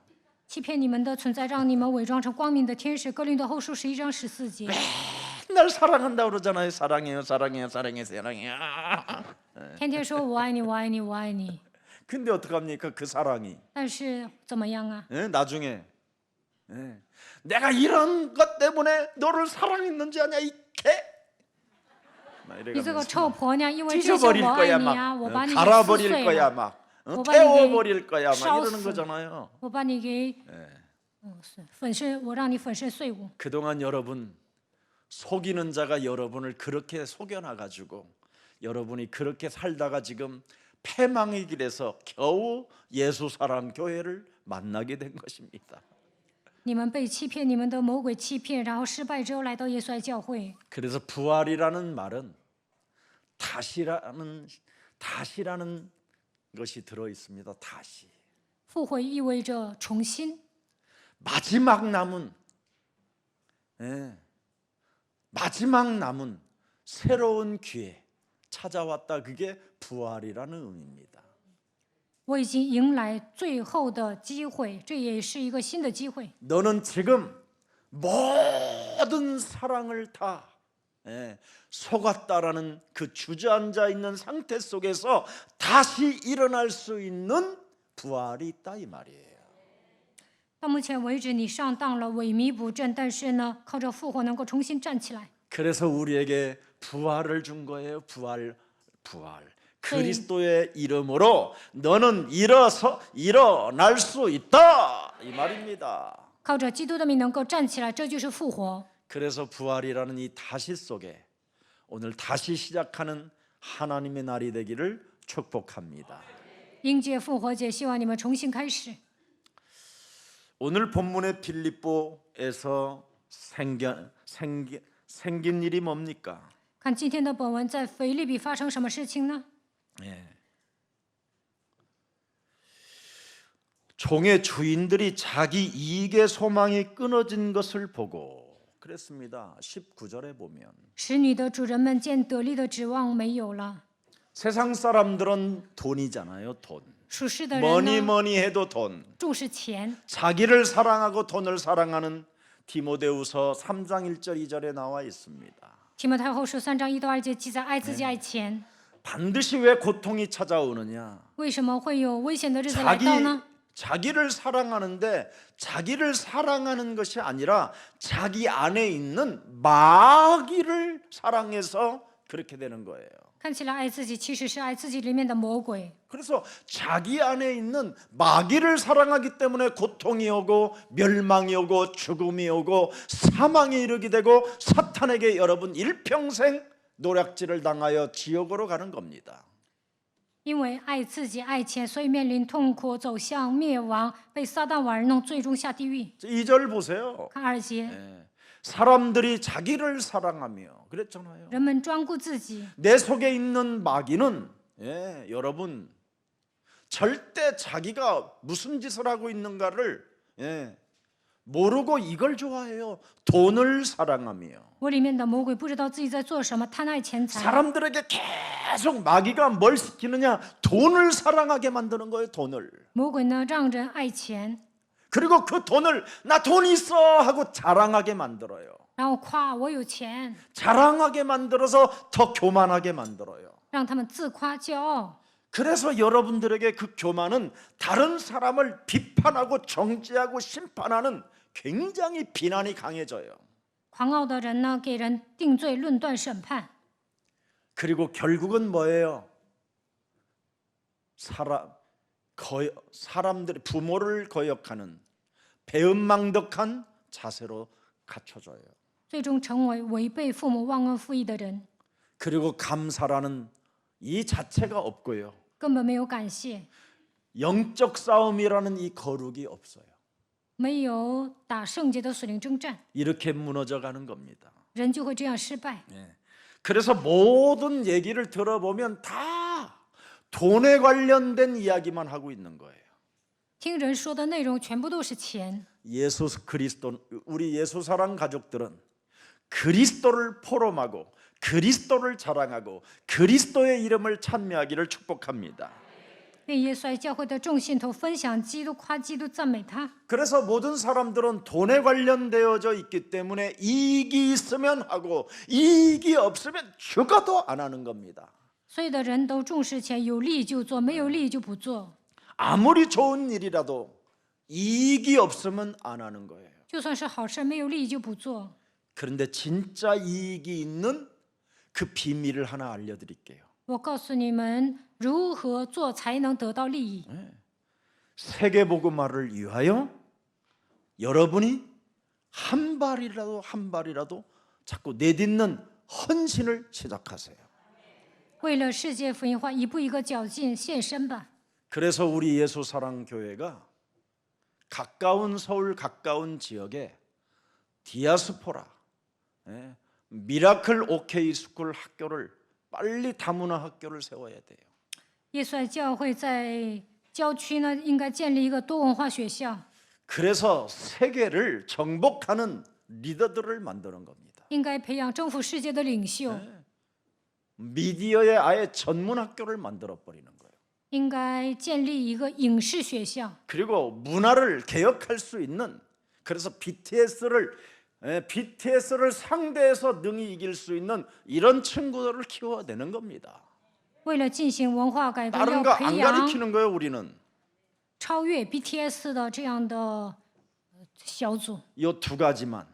欺骗你们的存在，让你们伪装成光明的天使。哥林多后书11章14节。 날 사랑한다 그러잖아요. 사랑해요, 사랑해요, 사랑해요, 사랑해요. 天天说我爱你，我爱你，我爱你。 근데 어떡합니까? 그 사랑이 但是怎么样啊？ 나중에 내가 이런 것 때문에 너를 사랑했는지 아냐 이 개. 你这个臭婆娘，因为这些 찢어버릴 我爱 거야 你 막 啊，我把你给撕 갈아버릴 碎 거야 了， 막 오빠 태워버릴 거야 막 샤오스. 이러는 거잖아요. 我把你给粉身，我让你粉身碎骨。 그동안 여러분 속이는 자가 여러분을 그렇게 속여놔가지고 여러분이 그렇게 살다가 지금 패망의 길에서 겨우 예수 사람 교회를 만나게 된 것입니다. 你们被欺骗，你们的魔鬼欺骗，然后失败之后来到耶稣爱教会。 그래서 부활이라는 말은 다시라는 것이 들어 있습니다. 다시 复活意味着重新， 마지막 남은 새로운 기회 찾아왔다. 그게 부활이라는 의미입니다. 我已经迎来最后的机会，这也是一个新的机会。 너는 지금 모든 사랑을 다 속았다라는 그 주저앉아 있는 상태 속에서 다시 일어날 수 있는 부활이 있다 이 말이에요. 到目前为止，你上当了，萎靡不振，但是呢，靠着复活能够重新站起来。 그래서 우리에게 부활을 준 거예요. 부활. 그리스도의 이름으로 너는 일어날 수 있다 이 말입니다. 靠着基督的名能够站起来，这就是复活。 그래서 부활이라는 이 다시 속에 오늘 다시 시작하는 하나님의 날이 되기를 축복합니다. 迎接复活节，希望你们重新开始。 오늘 본문의 빌립보에서 생긴 일이 뭡니까? 看今天的本文，在腓立比发生什么事情呢？ 종의 주인들이 자기 이익의 소망이 끊어진 것을 보고 그랬습니다. 19절에 보면 使女的主人们见得利的指望没有了。 세상 사람들은 돈이잖아요. 돈. 属世的人 뭐니 呢， 뭐니 해도 돈. 重视钱。 자기를 사랑하고 돈을 사랑하는 디모데후서 3장 1절 2절에 나와 있습니다. 提摩太后书3章1到2节记载，爱自己爱钱。 반드시 왜 고통이 찾아오느냐? 为什么会有危险的日子来到呢？ 자기를 사랑하는데 자기를 사랑하는 것이 아니라 자기 안에 있는 마귀를 사랑해서 그렇게 되는 거예요. 看起来爱自己，其实是爱自己里面的魔鬼。 그래서 자기 안에 있는 마귀를 사랑하기 때문에 고통이 오고 멸망이 오고 죽음이 오고 사망에 이르게 되고 사탄에게 여러분 일평생 노략질을 당하여 지옥으로 가는 겁니다. 因为爱自己、爱钱，所以面临痛苦，走向灭亡，被撒旦玩弄，最终下地狱。 2절 보세요. 看2节， 사람들이 자기를 사랑하며 그랬잖아요. 人们专顾自己， 내 속에 있는 마귀는 여러분 절대 자기가 무슨 짓을 하고 있는가를 모르고 이걸 좋아해요. 돈을 사랑하며. 我里面的魔鬼不知道自己在做什么，贪爱钱财。 사람들에게 계속 마귀가 뭘 시키느냐? 돈을 사랑하게 만드는 거예요. 돈을. 魔鬼呢，让人爱钱， 그리고 그 돈을 나 돈 있어 하고 자랑하게 만들어요. 然后夸我有钱， 자랑하게 만들어서 더 교만하게 만들어요. 让他们自夸骄傲。 그래서 여러분들에게 그 교만은 다른 사람을 비판하고 정죄하고 심판하는 굉장히 비난이 강해져요. 狂傲的人呢，给人定罪、论断、审判。 그리고 결국은 뭐예요? 사람들이 부모를 거역하는 배은망덕한 자세로 갖춰져요. 最终成为违背父母、忘恩负义的人， 그리고 감사라는 이 자체가 없고요. 根本没有感谢， 영적 싸움이라는 이 거룩이 없어요. 没有打圣洁的属灵征战， 이렇게 무너져가는 겁니다. 人就会这样失败。 그래서 모든 얘기를 들어보면 다 돈에 관련된 이야기만 하고 있는 거예요. 听人说的内容全部都是钱。 예수 그리스도 우리 예수 사랑 가족들은 그리스도를 포럼하고 그리스도를 자랑하고 그리스도의 이름을 찬미하기를 축복합니다. 愿耶稣爱教会的众信徒分享基督、夸基督、赞美他。 그래서 모든 사람들은 돈에 관련되어져 있기 때문에 이익이 있으면 하고 이익이 없으면 죽어도 안 하는 겁니다. 所有的人都重视钱，有利就做，没有利就不做。 아무리 좋은 일이라도 이익이 없으면 안 하는 거예요. 就算是好事，没有利就不做。 그런데 진짜 이익이 있는 그 비밀을 하나 알려드릴게요. 我告诉你们如何做才能得到利益。 세계복음화를 위하여 여러분이 한 발이라도 자꾸 내딛는 헌신을 시작하세요. 为了世界福音化，一步一个脚进，献身吧。 그래서 우리 예수사랑교회가 가까운 서울 가까운 지역에 디아스포라 미라클 OK 스쿨 학교를 빨리 다문화 학교를 세워야 돼요. 耶稣爱教会在郊区呢，应该建立一个多文化学校， 그래서 세계를 정복하는 리더들을 만드는 겁니다. 应该培养征服世界的领袖， 미디어의 아예 전문 학교를 만들어 버리는 거예요. 应该建立一个影视学校， 그리고 문화를 개혁할 수 있는 그래서 BTS를 상대해서 능히 이길 수 있는 이런 친구들을 키워내는 겁니다. 为了进行文化改革， 다른 要 거 培 안 养 가르치는 거예요. 우리는 超越 BTS 的这样的小组， 이 두 가지만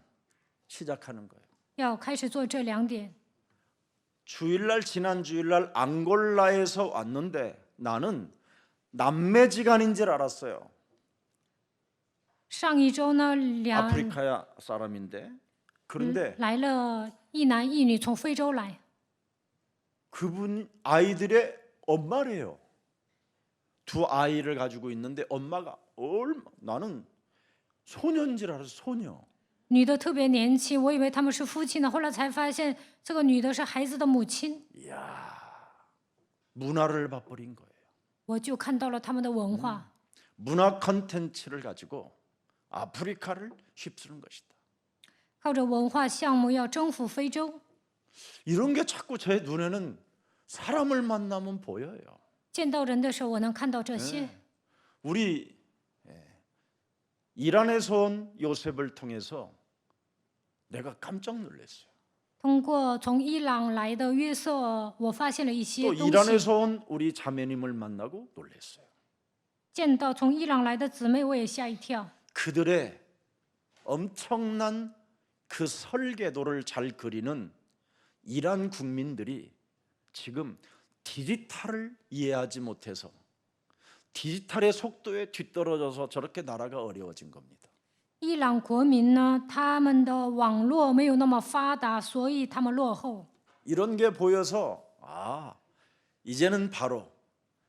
시작하는 거예요. 要开始做这2点。 주일날 지난 주일날 앙골라에서 왔는데 나는 남매지간인 줄 알았어요. 上一周呢，아프리카 사람인데 그런데 来了一男一女从非洲来， 그분 아이들의 엄마래요. 두 아이를 가지고 있는데 엄마가 나는 소녀인 줄 알았어. 소녀. 女的特别年轻，我以为他们是夫妻呢，后来才发现这个女的是孩子的母亲， 이야, 문화를 봐버린 거예요. 我就看到了他们的文化。 문화 컨텐츠를 가지고 아프리카를 휩쓰는 것이다. 靠着文化项目要征服非洲， 이런 게 자꾸 제 눈에는 사람을 만나면 보여요. 见到人的时候，我能看到这些。 우리 이란에서 온 요셉을 통해서 내가 깜짝 놀랐어요. 通过从伊朗来的约瑟，我发现了一些 또 东西。 이란에서 온 우리 자매님을 만나고 놀랐어요. 见到从伊朗来的姊妹，我也吓一跳。 그들의 엄청난 그 설계도를 잘 그리는 이란 국민들이 지금 디지털을 이해하지 못해서 디지털의 속도에 뒤떨어져서 저렇게 나라가 어려워진 겁니다. 伊朗国民呢，他们的网络没有那么发达，所以他们落后。 이런 게 보여서 이제는 바로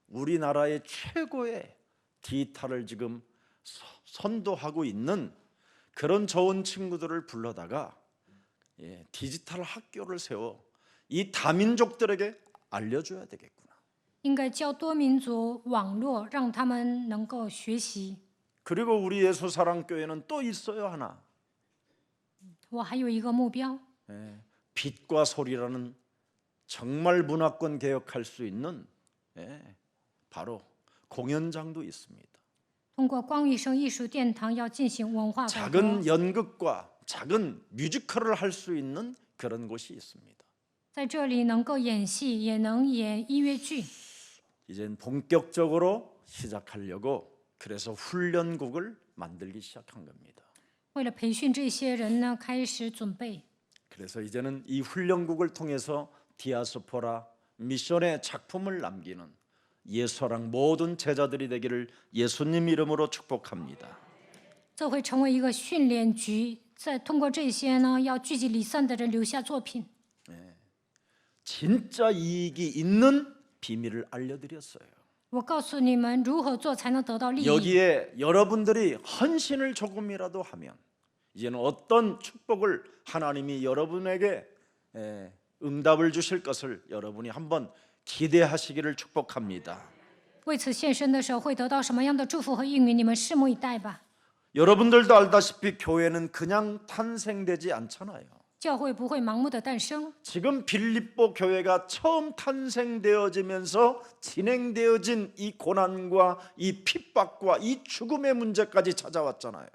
우리나라의 최고의 디지털을 지금 선도하고 있는 그런 좋은 친구들을 불러다가 디지털 학교를 세워 이 다민족들에게 알려줘야 되겠구나. 应该教多民族网络，让他们能够学习。 그리고 우리 예수사랑교회는 또 있어요 하나. 我还有一个目标， 빛과 소리라는 정말 문화권 개혁할 수 있는 바로 공연장도 있습니다. 通过光与声艺术殿堂要进行文化改革。 작은 연극과 작은 뮤지컬을 할 수 있는 그런 곳이 있습니다. 在这里能够演戏，也能演音乐剧。 이젠 본격적으로 시작하려고 그래서 훈련국을 만들기 시작한 겁니다. 为了培训这些人呢，开始准备。 그래서 이제는 이 훈련국을 통해서 디아스포라 미션의 작품을 남기는 예수랑 모든 제자들이 되기를 예수님 이름으로 축복합니다. 这会成为一个训练局，通过这些呢，要聚集离散的人留下作品。 진짜 이익이 있는 비밀을 알려드렸어요. 我告诉你们如何做才能得到利益。 여기에 여러분들이 헌신을 조금이라도 하면 이제는 어떤 축복을 하나님이 여러분에게 응답을 주실 것을 여러분이 한번 기대하시기를 축복합니다. 为此献身的时候会得到什么样的祝福和应允？你们拭目以待吧。 여러분들도 알다시피 교회는 그냥 탄생되지 않잖아요. 教会不会盲目的诞生。 지금 빌립보 교회가 처음 탄생되어지면서 진행되어진 이 고난과 이 핍박과 이 죽음의 문제까지 찾아왔잖아요.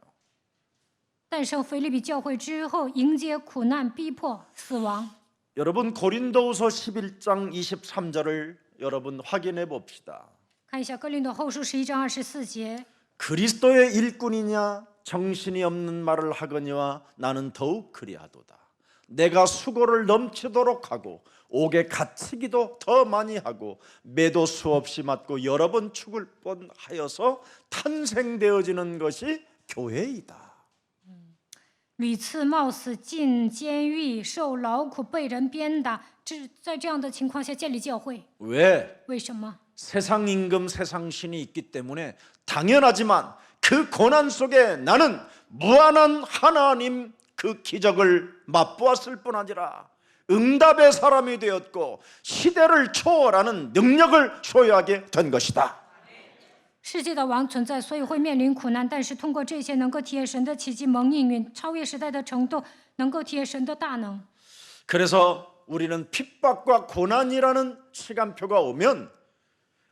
诞生腓立比教会之后，迎接苦难、逼迫、死亡。 여러분 고린도후서 11장 23절을 여러분 확인해 봅시다. 看一下哥林多后书11章24节。 그리스도의 일꾼이냐 정신이 없는 말을 하거니와 나는 더욱 그리하도다. 내가 수고를 넘치도록 하고 옥에 갇히기도 더 많이 하고 매도 수없이 맞고 여러 번 죽을 뻔하여서 탄생되어지는 것이 교회이다. 屡次冒死进监狱，受劳苦，被人鞭打，在这样的情况下建立教会， 왜? 为什么？ 세상 임금 세상 신이 있기 때문에 당연하지만 그 고난 속에 나는 무한한 하나님 그 기적을 맛보았을 뿐 아니라 응답의 사람이 되었고 시대를 초월하는 능력을 소유하게 된 것이다. 世界的王存在，所以会面临苦难，但是通过这些能够体验神的奇迹蒙应允，超越时代的程度，能够体验神的大能。 그래서 우리는 핍박과 고난이라는 시간표가 오면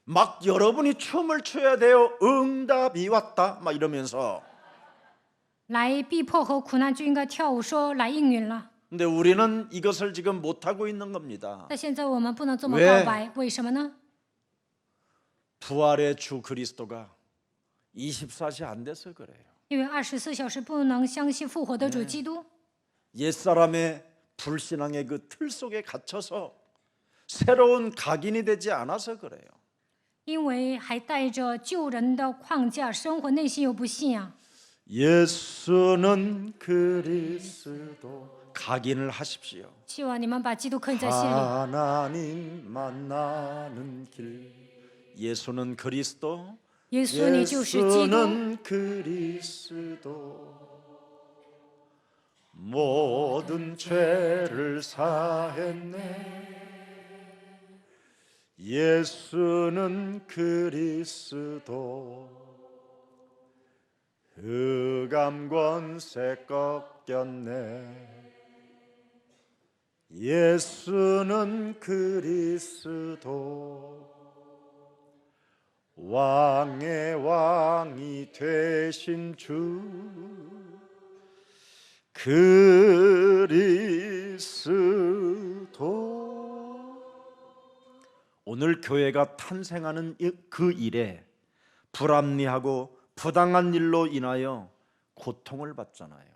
막 여러분이 춤을 춰야 돼요. 응답이 왔다 막 이러면서. 来逼迫和苦难就应该跳舞，说来应允了。 근데 우리는 이것을 지금 못하고 있는 겁니다. 但现在我们不能这么 왜 告白，为什么呢？ 부활의 주 그리스도가 24시 안 돼서 그래요. 因为24小时不能相信复活的主基督。 옛사람의 불신앙의 그 틀 속에 갇혀서 새로운 각인이 되지 않아서 그래요. 因为还带着旧人的框架生活，内心有不信仰。 예수는 그리스도 각인을 하십시오. 希望你们把基督刻印在心里。 하나님 만나는 길. 예수는 그리스도. 耶稣，你就是基督。 예수는 그리스도. 모든 죄를 사했네. 예수는 그리스도. 흑암 권세 꺾였네. 예수는 그리스도. 왕의 왕이 되신 주 그리스도. 오늘 교회가 탄생하는 그 일에 불합리하고 부당한 일로 인하여 고통을 받잖아요.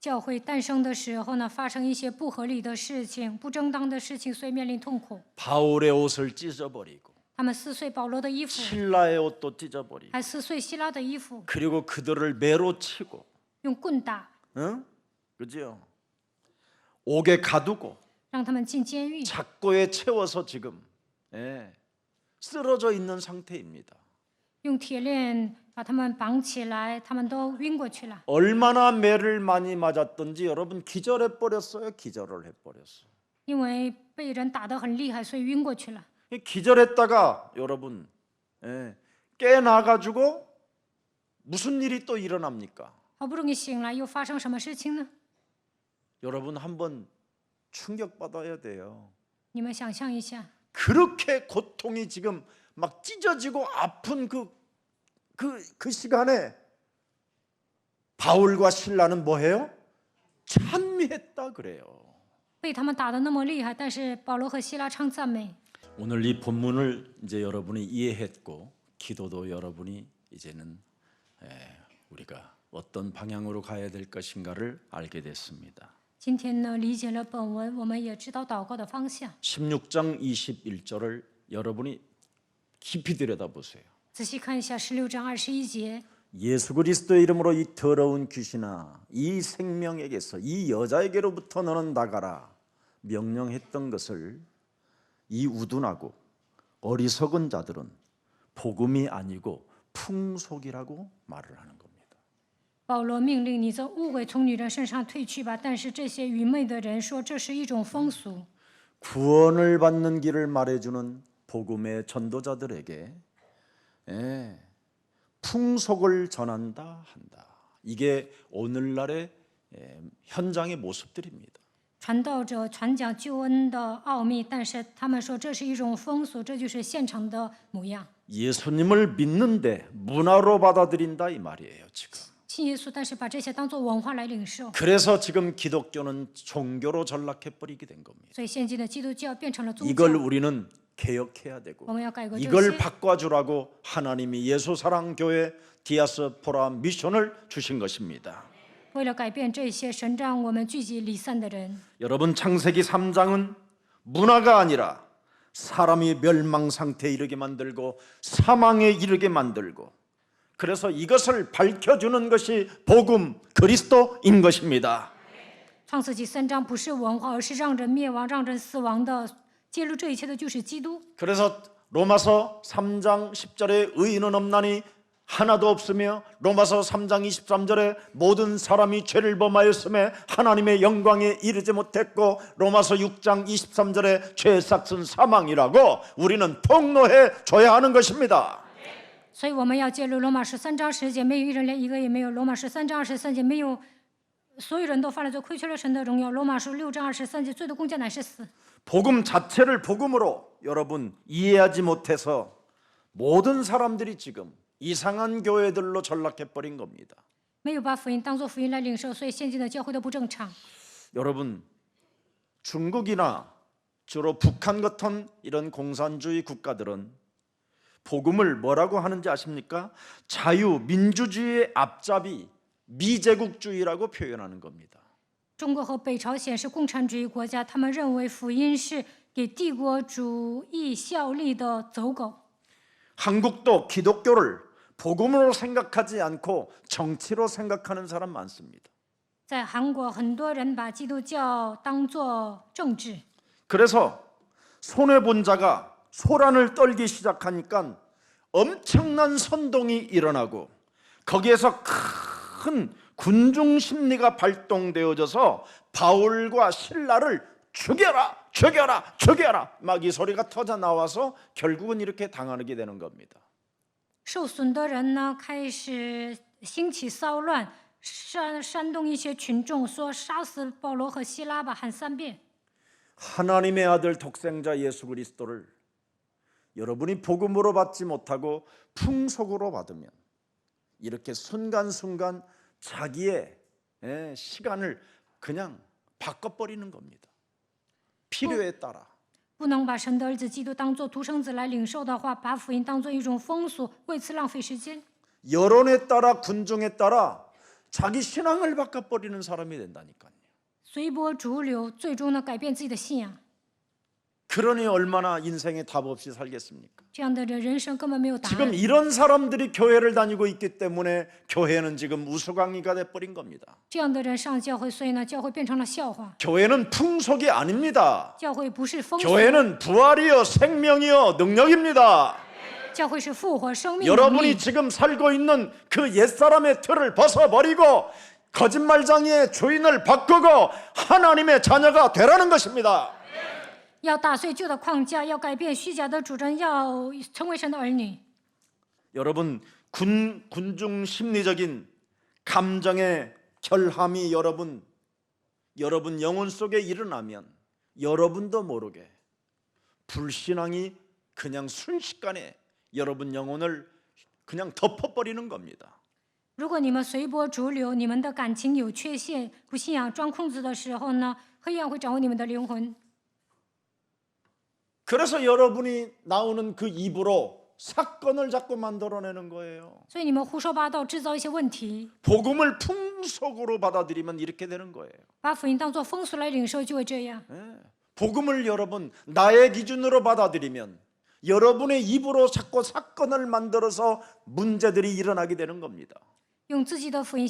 教会诞生的时候呢，发生一些不合理的事情、不正当的事情，所以面临痛苦。 바울의 옷을 찢어버리고 他们撕碎保罗的衣服， 신라의 옷도 찢어버리고 还撕碎希拉的衣服， 그리고 그들을 매로 치고 用棍打， 응? 그죠? 옥에 가두고 让他们进监狱， 작고에 채워서 지금 쓰러져 있는 상태입니다. 用铁链把他们绑起来，他们都晕过去了。 얼마나 매를 많이 맞았던지 여러분 기절해 버렸어요. 기절을 해 버렸어요. 因为被人打得很厉害，所以晕过去了。 기절했다가 여러분 깨나 가지고 무슨 일이 또 일어납니까? 好不容易醒来，又发生什么事情呢？ 여러분 한번 충격받아야 돼요. 你们想象一下， 그렇게 고통이 지금 막 찢어지고 아픈 그 시간에 바울과 신라는 뭐해요? 찬미했다 그래요. 被他们打得那么厉害，但是保罗和希拉唱赞美。 오늘 이 본문을 이제 여러분이 이해했고 기도도 여러분이 이제는 우리가 어떤 방향으로 가야 될 것인가를 알게 됐습니다. 今天呢，理解了本文，我们也知道祷告的方向。 16장 21절을 여러분이 깊이 들여다보세요. 仔细看一下16章21节， 예수 그리스도의 이름으로 이 더러운 귀신아 이 생명에게서 이 여자에게로부터 너는 나가라 명령했던 것을 이 우둔하고 어리석은 자들은 복음이 아니고 풍속이라고 말을 하는 겁니다. 保罗命令你这污秽从女人身上退去吧，但是这些愚昧的人说这是一种风俗。 구원을 받는 길을 말해주는 복음의 전도자들에게 풍속을 전한다 한다. 이게 오늘날의 현장의 모습들입니다. 传道者传讲救恩的奥秘，但是他们说这是一种风俗，这就是现场的模样。 예수님을 믿는데 문화로 받아들인다 이 말이에요 지금. 信耶稣，但是把这些当作文化来领受， 그래서 지금 기독교는 종교로 전락해버리게 된 겁니다. 所以现今的基督教变成了宗教。 이걸 우리는 개혁해야 되고 我们要改革这 이걸 些， 바꿔주라고 하나님이 예수사랑교회 디아스포라 미션을 주신 것입니다. 为了改变这些，神让我们聚集离散的人。 여러분 창세기 3장은 문화가 아니라 사람이 멸망 상태에 이르게 만들고 사망에 이르게 만들고 그래서 이것을 밝혀주는 것이 복음 그리스도인 것입니다. 创世纪3章不是文化，而是让人灭亡、让人死亡的。揭露这一切的就是基督。 그래서 로마서 3장 10절에 의인은 없나니 하나도 없으며 로마서 3장 23절에 모든 사람이 죄를 범하였음에 하나님의 영광에 이르지 못했고 로마서 6장 23절에 죄의 삭은 사망이라고 우리는 폭로해 줘야 하는 것입니다. 所以我们要揭露罗马13章10节，没有一人连一个也没有。罗马13章23节，没有所有人都犯了罪，亏缺了神的荣耀。罗马书6章23节，罪的工价乃是死。 복음 자체를 복음으로 여러분 이해하지 못해서 모든 사람들이 지금 이상한 교회들로 전락해버린 겁니다. 没有把福音当作福音来领受，所以现今的教会都不正常。 여러분 중국이나 주로 북한 같은 이런 공산주의 국가들은 복음을 뭐라고 하는지 아십니까? 자유민주주의의 앞잡이 미제국주의라고 표현하는 겁니다. 中国和北朝鲜是共产主义国家，他们认为福音是给帝国主义效力的走狗。 한국도 기독교를 복음으로 생각하지 않고 정치로 생각하는 사람 많습니다. 在韩国，很多人把基督教当作政治， 그래서 손해본 자가 소란을 떨기 시작하니까 엄청난 선동이 일어나고 거기에서 큰 군중 심리가 발동되어져서 바울과 신라를 죽여라 죽여라 죽여라 막 이 소리가 터져 나와서 결국은 이렇게 당하게 되는 겁니다. 受损的人呢开始兴起骚乱，煽动一些群众说杀死保罗和希拉吧，喊3遍。 하나님의 아들 독생자 예수 그리스도를 여러분이 복음으로 받지 못하고 풍속으로 받으면 이렇게 순간순간 자기의 시간을 그냥 바꿔버리는 겁니다. 필요에 따라. 不能把神的儿子基督当作独生子来领受的话，把福音当作一种风俗，为此浪费时间。 여론에 따라 군중에 따라 자기 신앙을 바꿔버리는 사람이 된다니까요. 随波逐流，最终呢改变自己的信仰， 그러니 얼마나 인생에 답 없이 살겠습니까? 这样的人生根本没有答 지금 案。 이런 사람들이 교회를 다니고 있기 때문에 교회는 지금 우스꽝이가 돼버린 겁니다. 这样的人上教会，所以呢教会变成了笑话。 교회는 풍속이 아닙니다. 教会不是风俗， 교회는 부활이요 생명이요 능력입니다. 教会是复活生命能 여러분이 力。 지금 살고 있는 그 옛사람의 틀을 벗어버리고 거짓말장이의 주인을 바꾸고 하나님의 자녀가 되라는 것입니다. 要打碎旧的框架，要改变虚假的主张，要成为神的儿女。 여러분 군중 심리적인 감정의 결함이 여러분 영혼 속에 일어나면 여러분도 모르게 불신앙이 그냥 순식간에 여러분 영혼을 그냥 덮어버리는 겁니다. 如果你们随波逐流，你们的感情有缺陷，不信仰钻空子的时候呢，黑暗会掌握你们的灵魂。 그래서 여러분이 나오는 그 입으로 사건을 자꾸 만들어내는 거예요. 所以你们胡说八道，制造一些问题， 복음을 풍속으로 받아들이면 이렇게 되는 거예요. 把福音当作风俗来领受，就会这样。 복음을 여러분 나의 기준으로 받아들이면 여러분의 입으로 자꾸 사건을 만들어서 문제들이 일어나게 되는 겁니다. 用自己的福音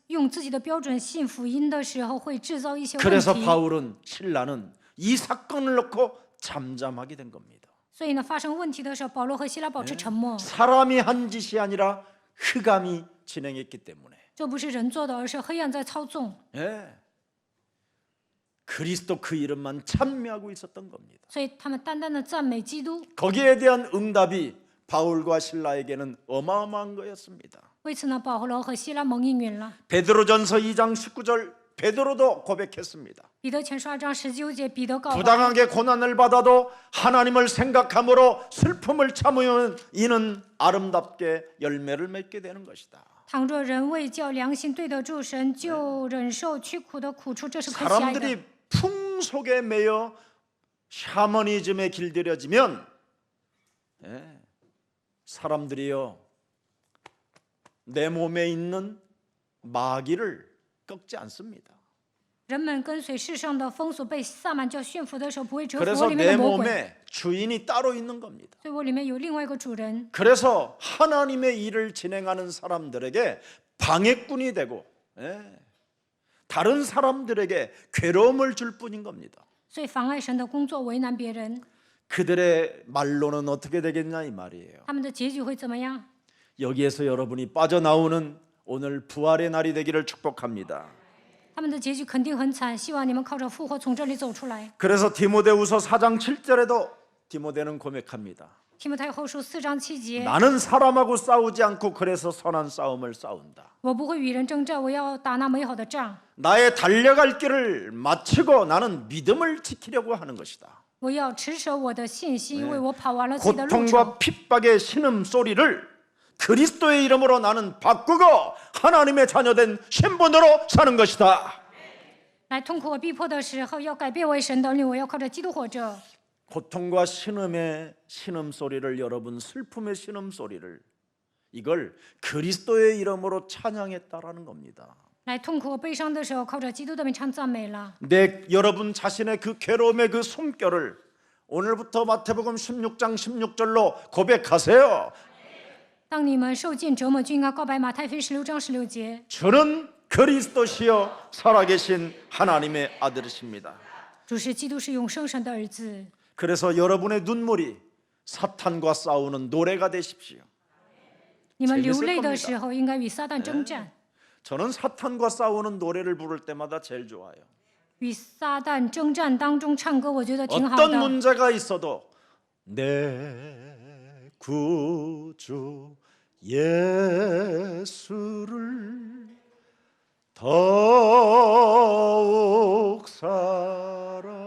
用自己的标准信福音的时候，会制造一些问 그래서 题。 바울은 신라는 이 사건을 놓고 잠잠하게 된 겁니다. 所以呢，发生问题的时候，保罗和希拉保持沉默。 사람이 한 짓이 아니라 흑암이 진행했기 때문에. 这不是人做的，而是黑暗在操纵。 예. 그리스도 그 이름만 찬미하고 있었던 겁니다. 所以他们单单的赞美基督。 거기에 대한 응답이 바울과 신라에게는 어마어마한 거였습니다. 为此呢，保罗和希拉蒙应允了。 베드로전서 2장 19절 베드로도 고백했습니다. 彼得前书2章19节，彼得告白： 부당하게 고난을 받아도 하나님을 생각함으로 슬픔을 참으면 이는 아름답게 열매를 맺게 되는 것이다. 倘若人为叫良心对得住神，就忍受屈苦的苦处，这是可喜爱的。 사람들이 풍속에 매여 샤머니즘에 길들여지면 사람들이요 내 몸에 있는 마귀를 꺾지 않습니다. 人们跟随世上的风俗，被萨满教驯服的时候，不会折服 그래서 我里面 내 的魔鬼， 몸에 주인이 따로 있는 겁니다. 所以我里面有另外一个主人。 그래서 하나님의 일을 진행하는 사람들에게 방해꾼이 되고 다른 사람들에게 괴로움을 줄 뿐인 겁니다. 所以妨碍神的工作，为难别人。 그들의 말로는 어떻게 되겠냐 이 말이에요. 他们的结局会怎么样？ 여기에서 여러분이 빠져나오는 오늘 부활의 날이 되기를 축복합니다. 他们的结局肯定很惨，希望你们靠着复活从这里走出来。 그래서 디모데후서 4장 7절에도 디모데는 고백합니다. 提摩太后书4章7节， 나는 사람하고 싸우지 않고 그래서 선한 싸움을 싸운다. 我不会与人征战，我要打那美好的仗。 나의 달려갈 길을 마치고 나는 믿음을 지키려고 하는 것이다. 我要持守我的信心，因为我跑完了自己的路程。 고통과 핍박의 신음소리를 그리스도의 이름으로 나는 바꾸고 하나님의 자녀된 신분으로 사는 것이다. 来痛苦和逼迫的时候，要改变为神的儿女，我要靠着基督活着。 고통과 신음의 신음소리를 여러분 슬픔의 신음소리를 이걸 그리스도의 이름으로 찬양했다라는 겁니다. 来痛苦和悲伤的时候，靠着基督的名唱赞美了。 여러분 자신의 그 괴로움의 그 숨결을 오늘부터 마태복음 16장 16절로 고백하세요. 当你们受尽折磨，就应该告白马太福音16章16节。 저는 그리스도시요 살아계신 하나님의 아들이십니다. 主是基督，是永生神的儿子。 그래서 여러분의 눈물이 사탄과 싸우는 노래가 되십시오. 你们流泪的时候，应该与撒旦征战。 저는 사탄과 싸우는 노래를 부를 때마다 제일 좋아요. 与撒旦征战当中唱歌，我觉得挺好 어떤 的。 문제가 있어도 내 구주 예수를 더욱 사랑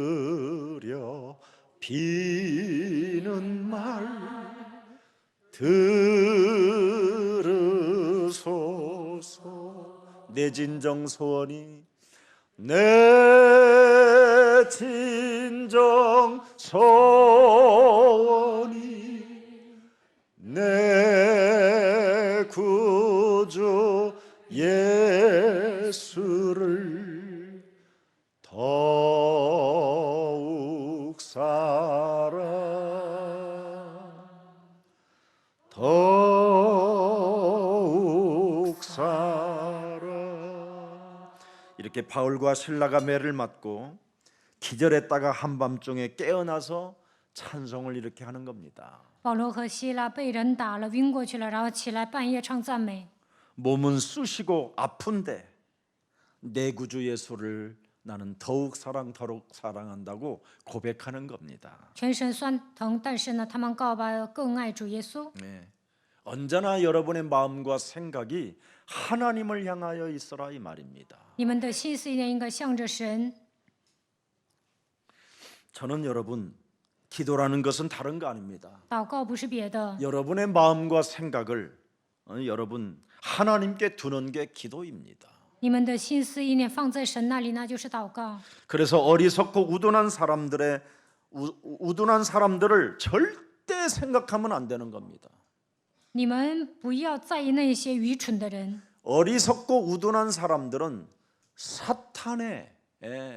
엎드려 비는 말 들으소서 내 진정 소원이 내 진정 소원이 내 구주 예수를 더욱 사랑. 이렇게 바울과 실라가 매를 맞고 기절했다가 한밤중에 깨어나서 찬송을 이렇게 하는 겁니다. 保罗和希拉被人打了，晕过去了，然后起来半夜唱赞美。 몸은 쑤시고 아픈데 내 구주 예수를 나는 더욱 사랑한다고 고백하는 겁니다. 全身酸疼，但是呢，他们告白更爱主耶稣。 네. 언제나 여러분의 마음과 생각이 하나님을 향하여 있어라 이 말입니다. 你们的心思意念应该向着神。 저는 여러분 기도라는 것은 다른 거 아닙니다. 祷告不是别的， 여러분의 마음과 생각을 여러분 하나님께 두는 게 기도입니다. 你们的心思意念放在神那里，那就是祷告。 그래서 어리석고 우둔한 사람들을 절대 생각하면 안 되는 겁니다. 你们不要在意那些愚蠢的人。 어리석고 우둔한 사람들은 사탄의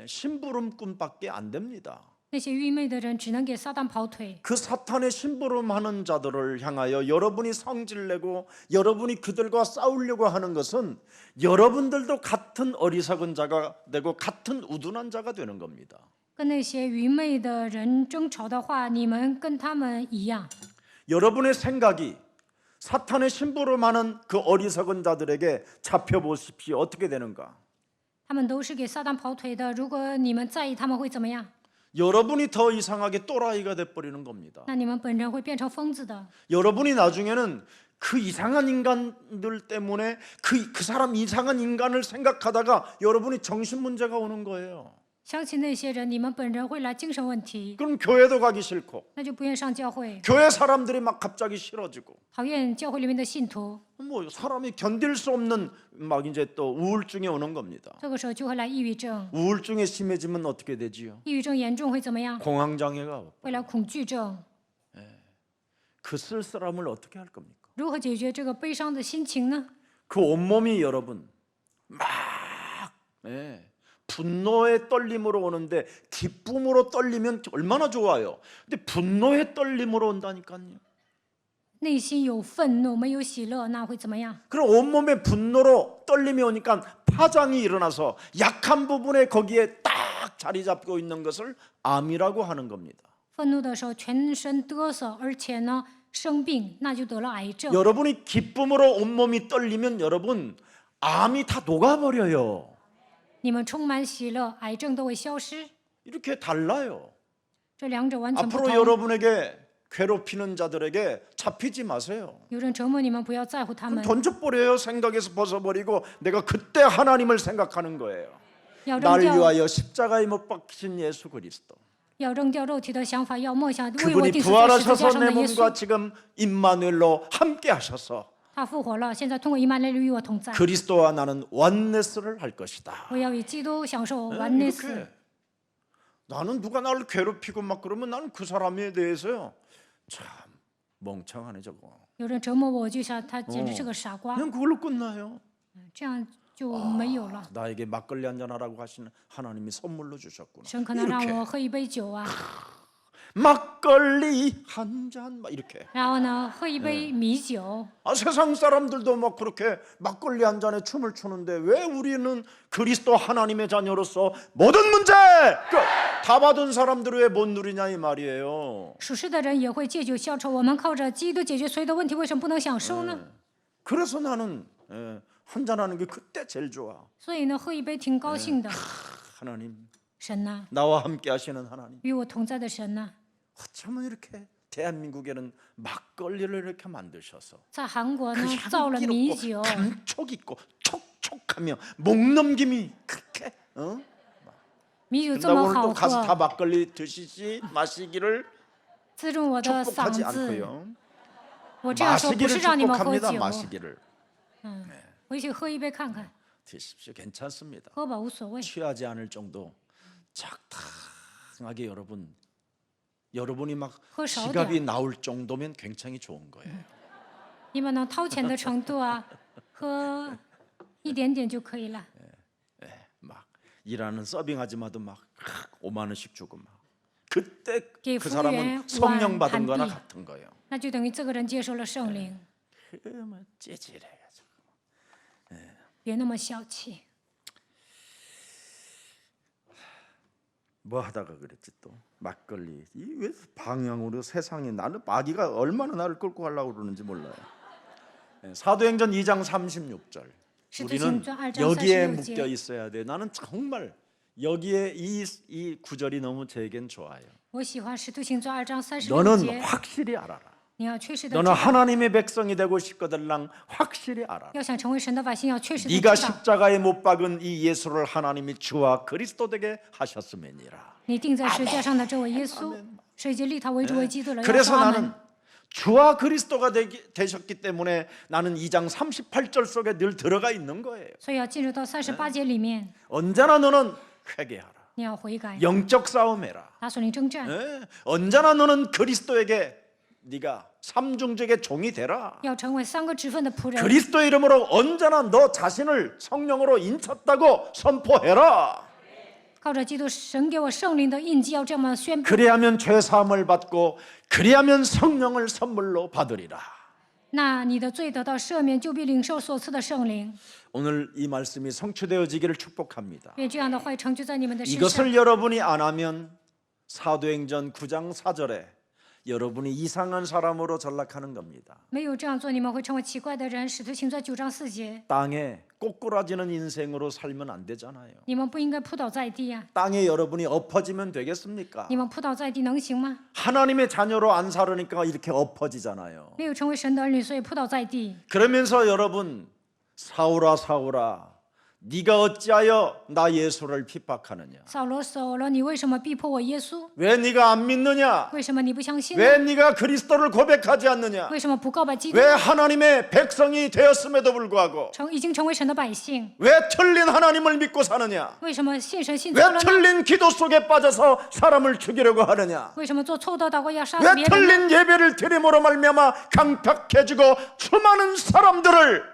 심부름꾼밖에 안 됩니다. 那些愚昧的人只能给撒旦跑腿。 그 사탄의 심부름하는 자들을 향하여 여러분이 성질내고 여러분이 그들과 싸우려고 하는 것은 여러분들도 같은 어리석은 자가 되고 같은 우둔한 자가 되는 겁니다. 跟那些愚昧的人争吵的话，你们跟他们一样。 여러분의 생각이 사탄의 심부름하는 그 어리석은 자들에게 잡혀보십시오. 어떻게 되는가? 他们都是给撒旦跑腿的。如果你们在意他们会怎么样， 여러분이 더 이상하게 또라이가 돼버리는 겁니다. 那你们本人会变成疯子的。 여러분이 나중에는 그 이상한 인간들 때문에 그 사람 이상한 인간을 생각하다가 여러분이 정신 문제가 오는 거예요. 相信那些人，你们本人会来精神问题， 그럼 교회도 가기 싫고 那就不愿上教会， 교회 사람들이 막 갑자기 싫어지고 讨厌教会里面的信徒。 뭐 사람이 견딜 수 없는 막 이제 또 우울증이 오는 겁니다. 这个时候就会来抑郁症， 우울증이 심해지면 어떻게 되지요? 抑郁症严重会怎么样？ 공황장애가 오고. 会来恐惧症。 그 쓸쓸함을 어떻게 할 겁니까? 如何解决这个悲伤的心情呢？ 그 온몸이 여러분 막 분노의 떨림으로 오는데 기쁨으로 떨리면 얼마나 좋아요. 근데 분노의 떨림으로 온다니까요. 内心有愤怒，没有喜乐，那会怎么样？ 그럼 온몸에 분노로 떨림이 오니까 파장이 일어나서 약한 부분에 거기에 딱 자리 잡고 있는 것을 암이라고 하는 겁니다. 愤怒的时候全身嘚瑟，而且呢生病，那就得了癌症。 여러분이 기쁨으로 온몸이 떨리면 여러분 암이 다 녹아버려요. 你们充满喜乐，癌症都会消失。 이렇게 달라요. 这两者完全不 앞으로 同。 여러분에게 괴롭히는 자들에게 잡히지 마세요. 有人折磨你们，不要在乎他 그럼 们， 던져버려요. 생각에서 벗어버리고 내가 그때 하나님을 생각하는 거예요. 要扔 날 掉， 위하여 십자가에 못 박히신 예수 그리스도. 要扔掉肉体的想法，要默想为我 그분이 钉死在十字架 부활하셔서 上 내 的耶 몸과 稣。 지금 임마누엘로 함께 하셔서 他复活了，现在通过以马内利与我同在。 그리스도와 나는 원네스를 할 것이다. 我要与基督享受完内死。 이렇게. 나는 누가 나를 괴롭히고 막 그러면 나는 그 사람에 대해서요. 참 멍청하네 저거. 有人折磨我，就想他简直是个傻瓜， 그냥 그걸로 끝나요. 这样就没有了。 나에게 막걸리 한잔 하라고 하시는 하나님이 선물로 주셨구나. 神可能让 이렇게 我喝一杯酒啊， 막걸리 한 잔 막 이렇게. 然后呢喝一杯米酒。 아, 세상 사람들도 막 그렇게 막걸리 한 잔에 춤을 추는데 왜 우리는 그리스도 하나님의 자녀로서 모든 문제 다 받은 사람들을 왜 못 누리냐 이 말이에요. 属世的人也会借酒消愁，我们靠着基督解决所有的问题，为什么不能享受呢？ 그래서 나는 한 잔하는 게 그때 제일 좋아. 所以呢，喝一杯挺高兴的。 하나님 神呐， 나와 함께 하시는 하나님 与我同在的神呐， 어쩌면 이렇게 대한민국에는 막걸리를 이렇게 만드셔서 在韩国 그 呢造了米 향기롭고 酒， 감촉 있고 촉촉하며 목넘김이 그렇게 어? 米酒这 그런다고 么 오늘 好 또 가서 다 喝， 막걸리 드시지 마시기를 滋润我的嗓 축복하지 子。 않고요. 我这样说不是 마시기를 让你们喝 축복합니다. 酒， 마시기를. 回去喝一杯看看。 드십시오. 괜찮습니다. 喝吧无所谓。 취하지 않을 정도 적당하게 여러분이 막 喝少 지갑이 点， 나올 정도면 굉장히 좋은 거예요. 你们能掏钱的程度啊，喝一点点就可以了。 막 일하는 서빙 아줌마도 막 5만 원씩 주고 막 그때 게 그 사람은 후에 성령 받은 완 거나 반비. 같은 거예요. 那就等于这个人接受了圣灵， 그뭐 찌질해가지고. 别那么小气。 뭐 하다가 그랬지 또 막걸리 이 왜 방향으로 세상에 나는 마귀가 얼마나 나를 끌고 가려고 그러는지 몰라요. 사도행전 2장 36절 우리는 여기에 묶여 있어야 돼. 나는 정말 여기에 이 구절이 너무 제겐 좋아요. 我喜欢使徒行传2章36 너는 节， 확실히 알아라. 你要确实的 너는 知道， 하나님의 백성이 되고 싶거들랑 확실히 알아라. 要想成为神的百姓，要确实的 네가 知道， 십자가에 못 박은 이 예수를 하나님이 주와 그리스도 되게 하셨음이니라. 你钉在十字架上的这位耶稣，是已经立他为主为基督了。要 그래서 说阿 나는 门。 주와 그리스도가 되셨기 때문에 나는 2장 38절 속에 늘 들어가 있는 거예요. 所以要进入到38节里面， 언제나 너는 회개하라. 你要悔改， 영적 싸움해라. 打属灵征战， 언제나 너는 그리스도에게 네가 삼중직의 종이 되라. 要成为3个职分的仆人。 그리스도 이름으로 언제나 너 자신을 성령으로 인쳤다고 선포해라. 靠着基督神给我圣灵的印记，要这么宣布。 그리하면 죄 사함을 받고 그리하면 성령을 선물로 받으리라. 那你的罪得到赦免，就必领受所赐的圣灵。 오늘 이 말씀이 성취되어지기를 축복합니다. 愿这样的话语成就在你们的身上。 이것을 여러분이 안 하면 사도행전 9장 4절에 여러분이 이상한 사람으로 전락하는 겁니다. 没有这样做，你们会成为奇怪的人。使徒行传9章4节， 땅에 꼬꾸라지는 인생으로 살면 안 되잖아요. 你们不应该扑倒在地呀、 땅에 여러분이 엎어지면 되겠습니까? 你们扑倒在地能行吗？ 하나님의 자녀로 안 살으니까 이렇게 엎어지잖아요. 没有成为神的儿女，所以扑倒在地。 그러면서 여러분 사울아 사울아 네가 어찌하여 나 예수를 핍박하느냐? 扫罗，扫罗，你为什么逼迫我耶稣？ 왜 네가 안 믿느냐? 为什么你不相信呢？ 왜 네가 그리스도를 고백하지 않느냐? 为什么不告白基督？ 왜 하나님의 백성이 되었음에도 불구하고 已经成为神的百姓， 왜 틀린 하나님을 믿고 사느냐? 为什么信神信错 왜 了呢？ 틀린 기도 속에 빠져서 사람을 죽이려고 하느냐? 为什么做错的祷告要杀死 왜 别人呢？ 틀린 예배를 드림으로 말미암아 강팍해지고 수많은 사람들을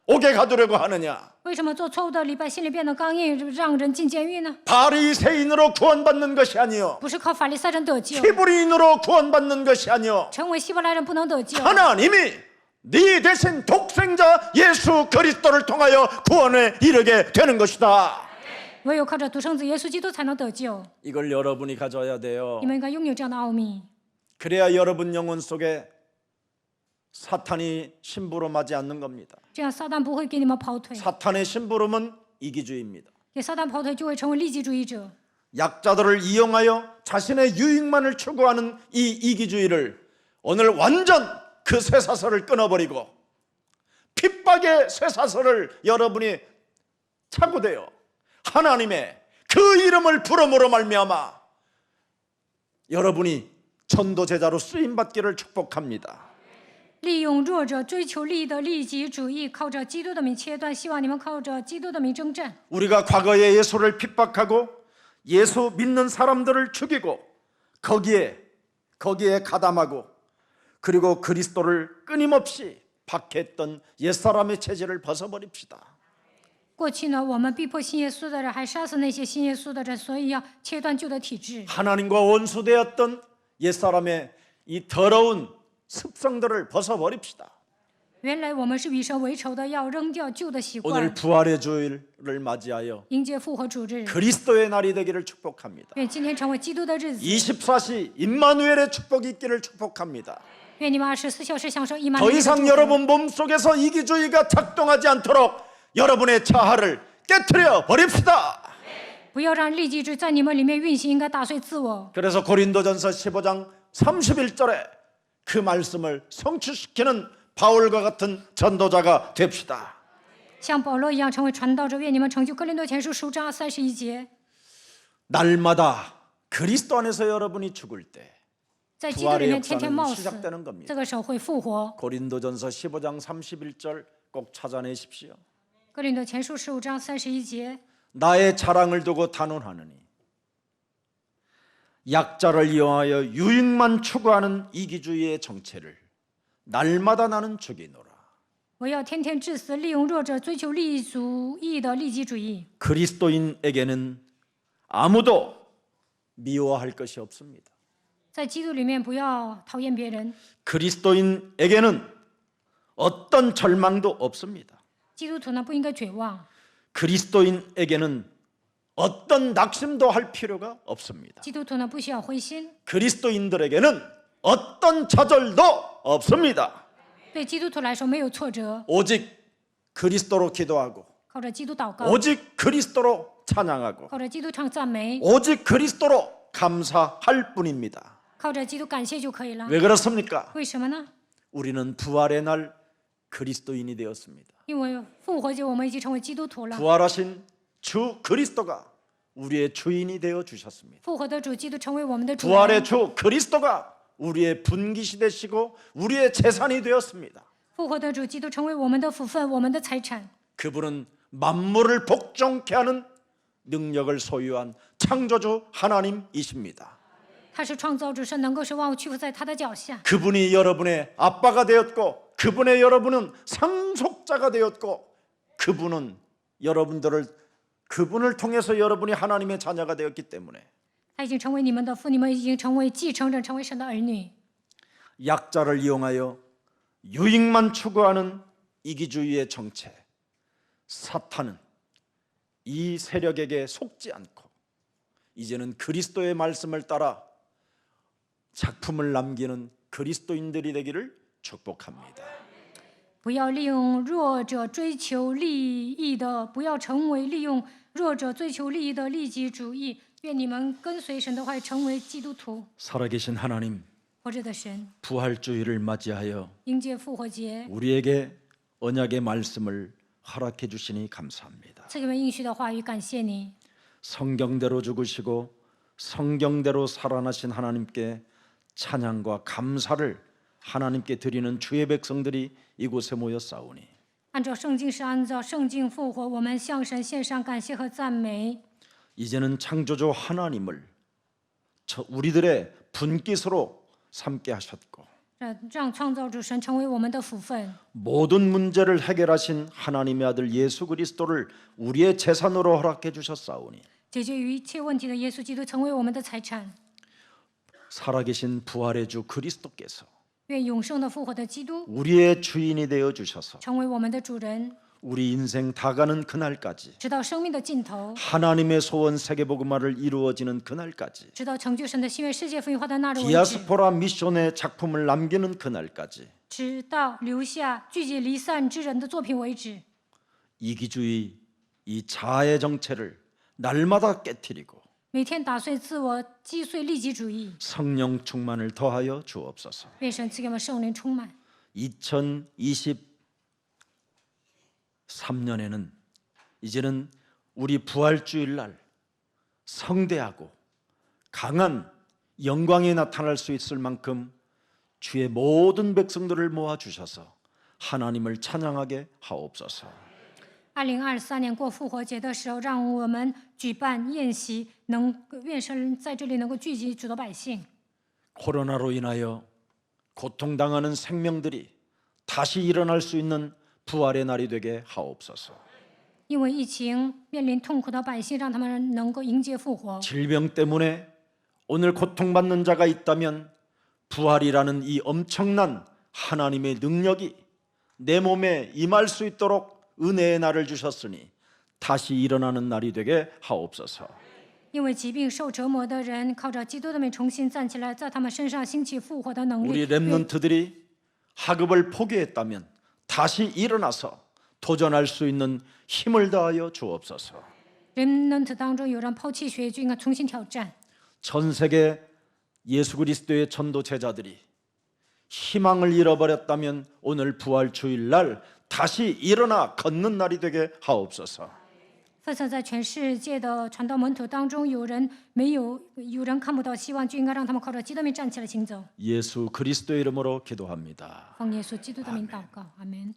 옥에 가두려고 하느냐? 为什么做错误的礼拜心里变得刚硬，让人进监狱呢？ 바리새인으로 구원받는 것이 아니요 不是靠法利赛人得救， 히브리인으로 구원받는 것이 아니요 成为希伯来人不能得救。 하나님이 네 대신 독생자 예수 그리스도를 통하여 구원에 이르게 되는 것이다. 唯有靠着独生子耶稣基督才能得救。 이걸 여러분이 가져야 돼요. 你们应该拥有这样的奥秘， 그래야 여러분 영혼 속에 사탄이 심부름하지 않는 겁니다. 这样撒旦不会给你们跑腿， 사탄의 심부름은 이기주의입니다. 给撒旦跑腿就会成为利己主义者。 약자들을 이용하여 자신의 유익만을 추구하는 이 이기주의를 오늘 완전 그 쇠사슬을 끊어버리고 핍박의 쇠사슬을 여러분이 착오되어 하나님의 그 이름을 부름으로 말미암아 여러분이 전도 제자로 쓰임 받기를 축복합니다. 利用弱者追求利益的利己主义，靠着基督的名切断。希望你们靠着基督的名征战。 우리가 과거에 예수를 핍박하고 예수 믿는 사람들을 죽이고 거기에 가담하고 그리고 그리스도를 끊임없이 박해했던 옛사람의 체질을 벗어버립시다. 过去呢，我们逼迫信耶稣的人，还杀死那些信耶稣的人，所以要切断旧的体制。 하나님과 원수되었던 옛사람의 이 더러운 습성들을 벗어버립시다. 原来我们是与神为仇的，要扔掉旧的习 오늘 惯， 부활의 주일을 맞이하여 迎接复活主日。 그리스도의 날이 되기를 축복합니다. 愿今天成为基督的日子， 24시 임마누엘의 축복이 있기를 축복합니다. 愿你们24小时享受以马 더 内利的祝 이상 福。 여러분 몸속에서 이기주의가 작동하지 않도록 여러분의 자아를 깨트려 버립시다. 不要让利己主义在你们里面运行，应该打碎自我。 그래서 고린도전서 15장 31절에 그 말씀을 성취시키는 바울과 같은 전도자가 됩시다. 像保罗一样成为传道者，愿你们成就哥林多前书10章31节。 날마다 그리스도 안에서 여러분이 죽을 때 在基督里面 부활의 天天冒 역사는 死， 시작되는 겁니다. 这个时候会复活。 고린도전서 15장 31절 꼭 찾아내십시오. 哥林多前书15章31节， 나의 자랑을 두고 단언하느니 약자를 이용하여 유익만 추구하는 이기주의의 정체를 날마다 나는 죽이노라. 我要天天致死，利用弱者追求利益主义的利己主义。 그리스도인에게는 아무도 미워할 것이 없습니다. 在基督里面不要讨厌别人， 그리스도인에게는 어떤 절망도 없습니다. 基督徒呢不应该绝望， 그리스도인에게는 어떤 낙심도 할 필요가 없습니다. 基督徒呢不需要灰心， 그리스도인들에게는 어떤 좌절도 없습니다. 对基督徒来说没有挫折， 오직 그리스도로 기도하고 靠着基督祷告， 오직 그리스도로 찬양하고 靠着基督唱赞美， 오직 그리스도로 감사할 뿐입니다. 靠着基督感谢就可以了。 왜 그렇습니까? 为什么呢？ 우리는 부활의 날 그리스도인이 되었습니다. 因为复活节我们已经成为基督徒了， 부활하신 주 그리스도가 우리의 주인이 되어 주셨습니다. 复活的主基督成为我们的主 부활의 人， 주 그리스도가 우리의 분깃이 되시고 우리의 재산이 되었습니다. 复活的主基督成为我们的福分，我们的财产。 그분은 만물을 복종케 하는 능력을 소유한 창조주 하나님이십니다. 他是创造主，是能够使万物屈服在他的脚下。 그분이 여러분의 아빠가 되었고 그분의 여러분은 상속자가 되었고 그분을 통해서 여러분이 하나님의 자녀가 되었기 때문에 他已经成为你们的父，你们已经成为继承人，成为神的儿女。 약자를 이용하여 유익만 추구하는 이기주의의 정체 사탄은 이 세력에게 속지 않고 이제는 그리스도의 말씀을 따라 작품을 남기는 그리스도인들이 되기를 축복합니다. 不要利用弱者追求利益的，不要成为利用弱者追求利益的利己主义。愿你们跟随神的话，成为基督徒。 살아계신 하나님, 活着的神， 부활주의를 맞이하여 迎接复活节， 우리에게 언약의 말씀을 허락해 주시니 감사합니다. 赐给我们应许的话语，感谢你。 성경대로 죽으시고 성경대로 살아나신 하나님께 찬양과 감사를 하나님께 드리는 주의 백성들이 이곳에 모여 싸우니 按照圣经是按照圣经复活，我们向神献上感谢和赞美。 이제는 창조주 하나님을 우리들의 분깃으로 삼게 하셨고 让创造主神成为我们的福分， 모든 문제를 해결하신 하나님의 아들 예수 그리스도를 우리의 재산으로 허락해 주셨사오니 解决一切问题的耶稣基督成为我们的财产。 살아계신 부활의 주 그리스도께서 愿永生的复活的基督 우리의 주인이 되어 주셔서 成为我们的主人， 우리 인생 다 가는 그날까지 直到生命的尽头， 하나님의 소원 세계복음화를 이루어지는 그날까지 直到成就神的心愿世界福音化的那日为止， 디아스포라 미션의 작품을 남기는 그날까지 直到留下聚集离散之人的作品为止。 이기주의 이 자아의 정체를 날마다 깨뜨리고 每天打碎自我，击碎利己主义。 성령 충만을 더하여 주옵소서. 愿神赐给我们圣灵充满。 2023년에는 이제는 우리 부활주일날 성대하고 강한 영광이 나타날 수 있을 만큼 주의 모든 백성들을 모아 주셔서 하나님을 찬양하게 하옵소서. 2023年过复活节的时候，让我们举办宴席，愿神在这里能够聚集主的百姓。 코로나로 인하여 고통당하는 생명들이 다시 일어날 수 있는 부활의 날이 되게 하옵소서. 因为疫情面临痛苦的百姓，让他们能够迎接复活。 질병 때문에 오늘 고통받는 자가 있다면 부활이라는 이 엄청난 하나님의 능력이 내 몸에 임할 수 있도록 은혜의 날을 주셨으니 다시 일어나는 날이 되게 하옵소서. 因为疾病受折磨的人，靠着基督的名重新站起来，在他们身上兴起复活的能 우리 力。 렘넌트들이 학업을 포기했다면 다시 일어나서 도전할 수 있는 힘을 다하여 주옵소서. remnant当中有人抛弃学业，就应该重新挑战。 전 세계 예수 그리스도의 전도 제자들이 희망을 잃어버렸다면 오늘 부활 주일날 다시 일어나 걷는 날이 되게 하옵소서. 分散在全世界的传道门徒当中，有人看不到希望，就应该让他们靠着基督的名站起来行走。 예수 그리스도의 이름으로 기도합니다. 奉耶稣基督的名祷告，阿门。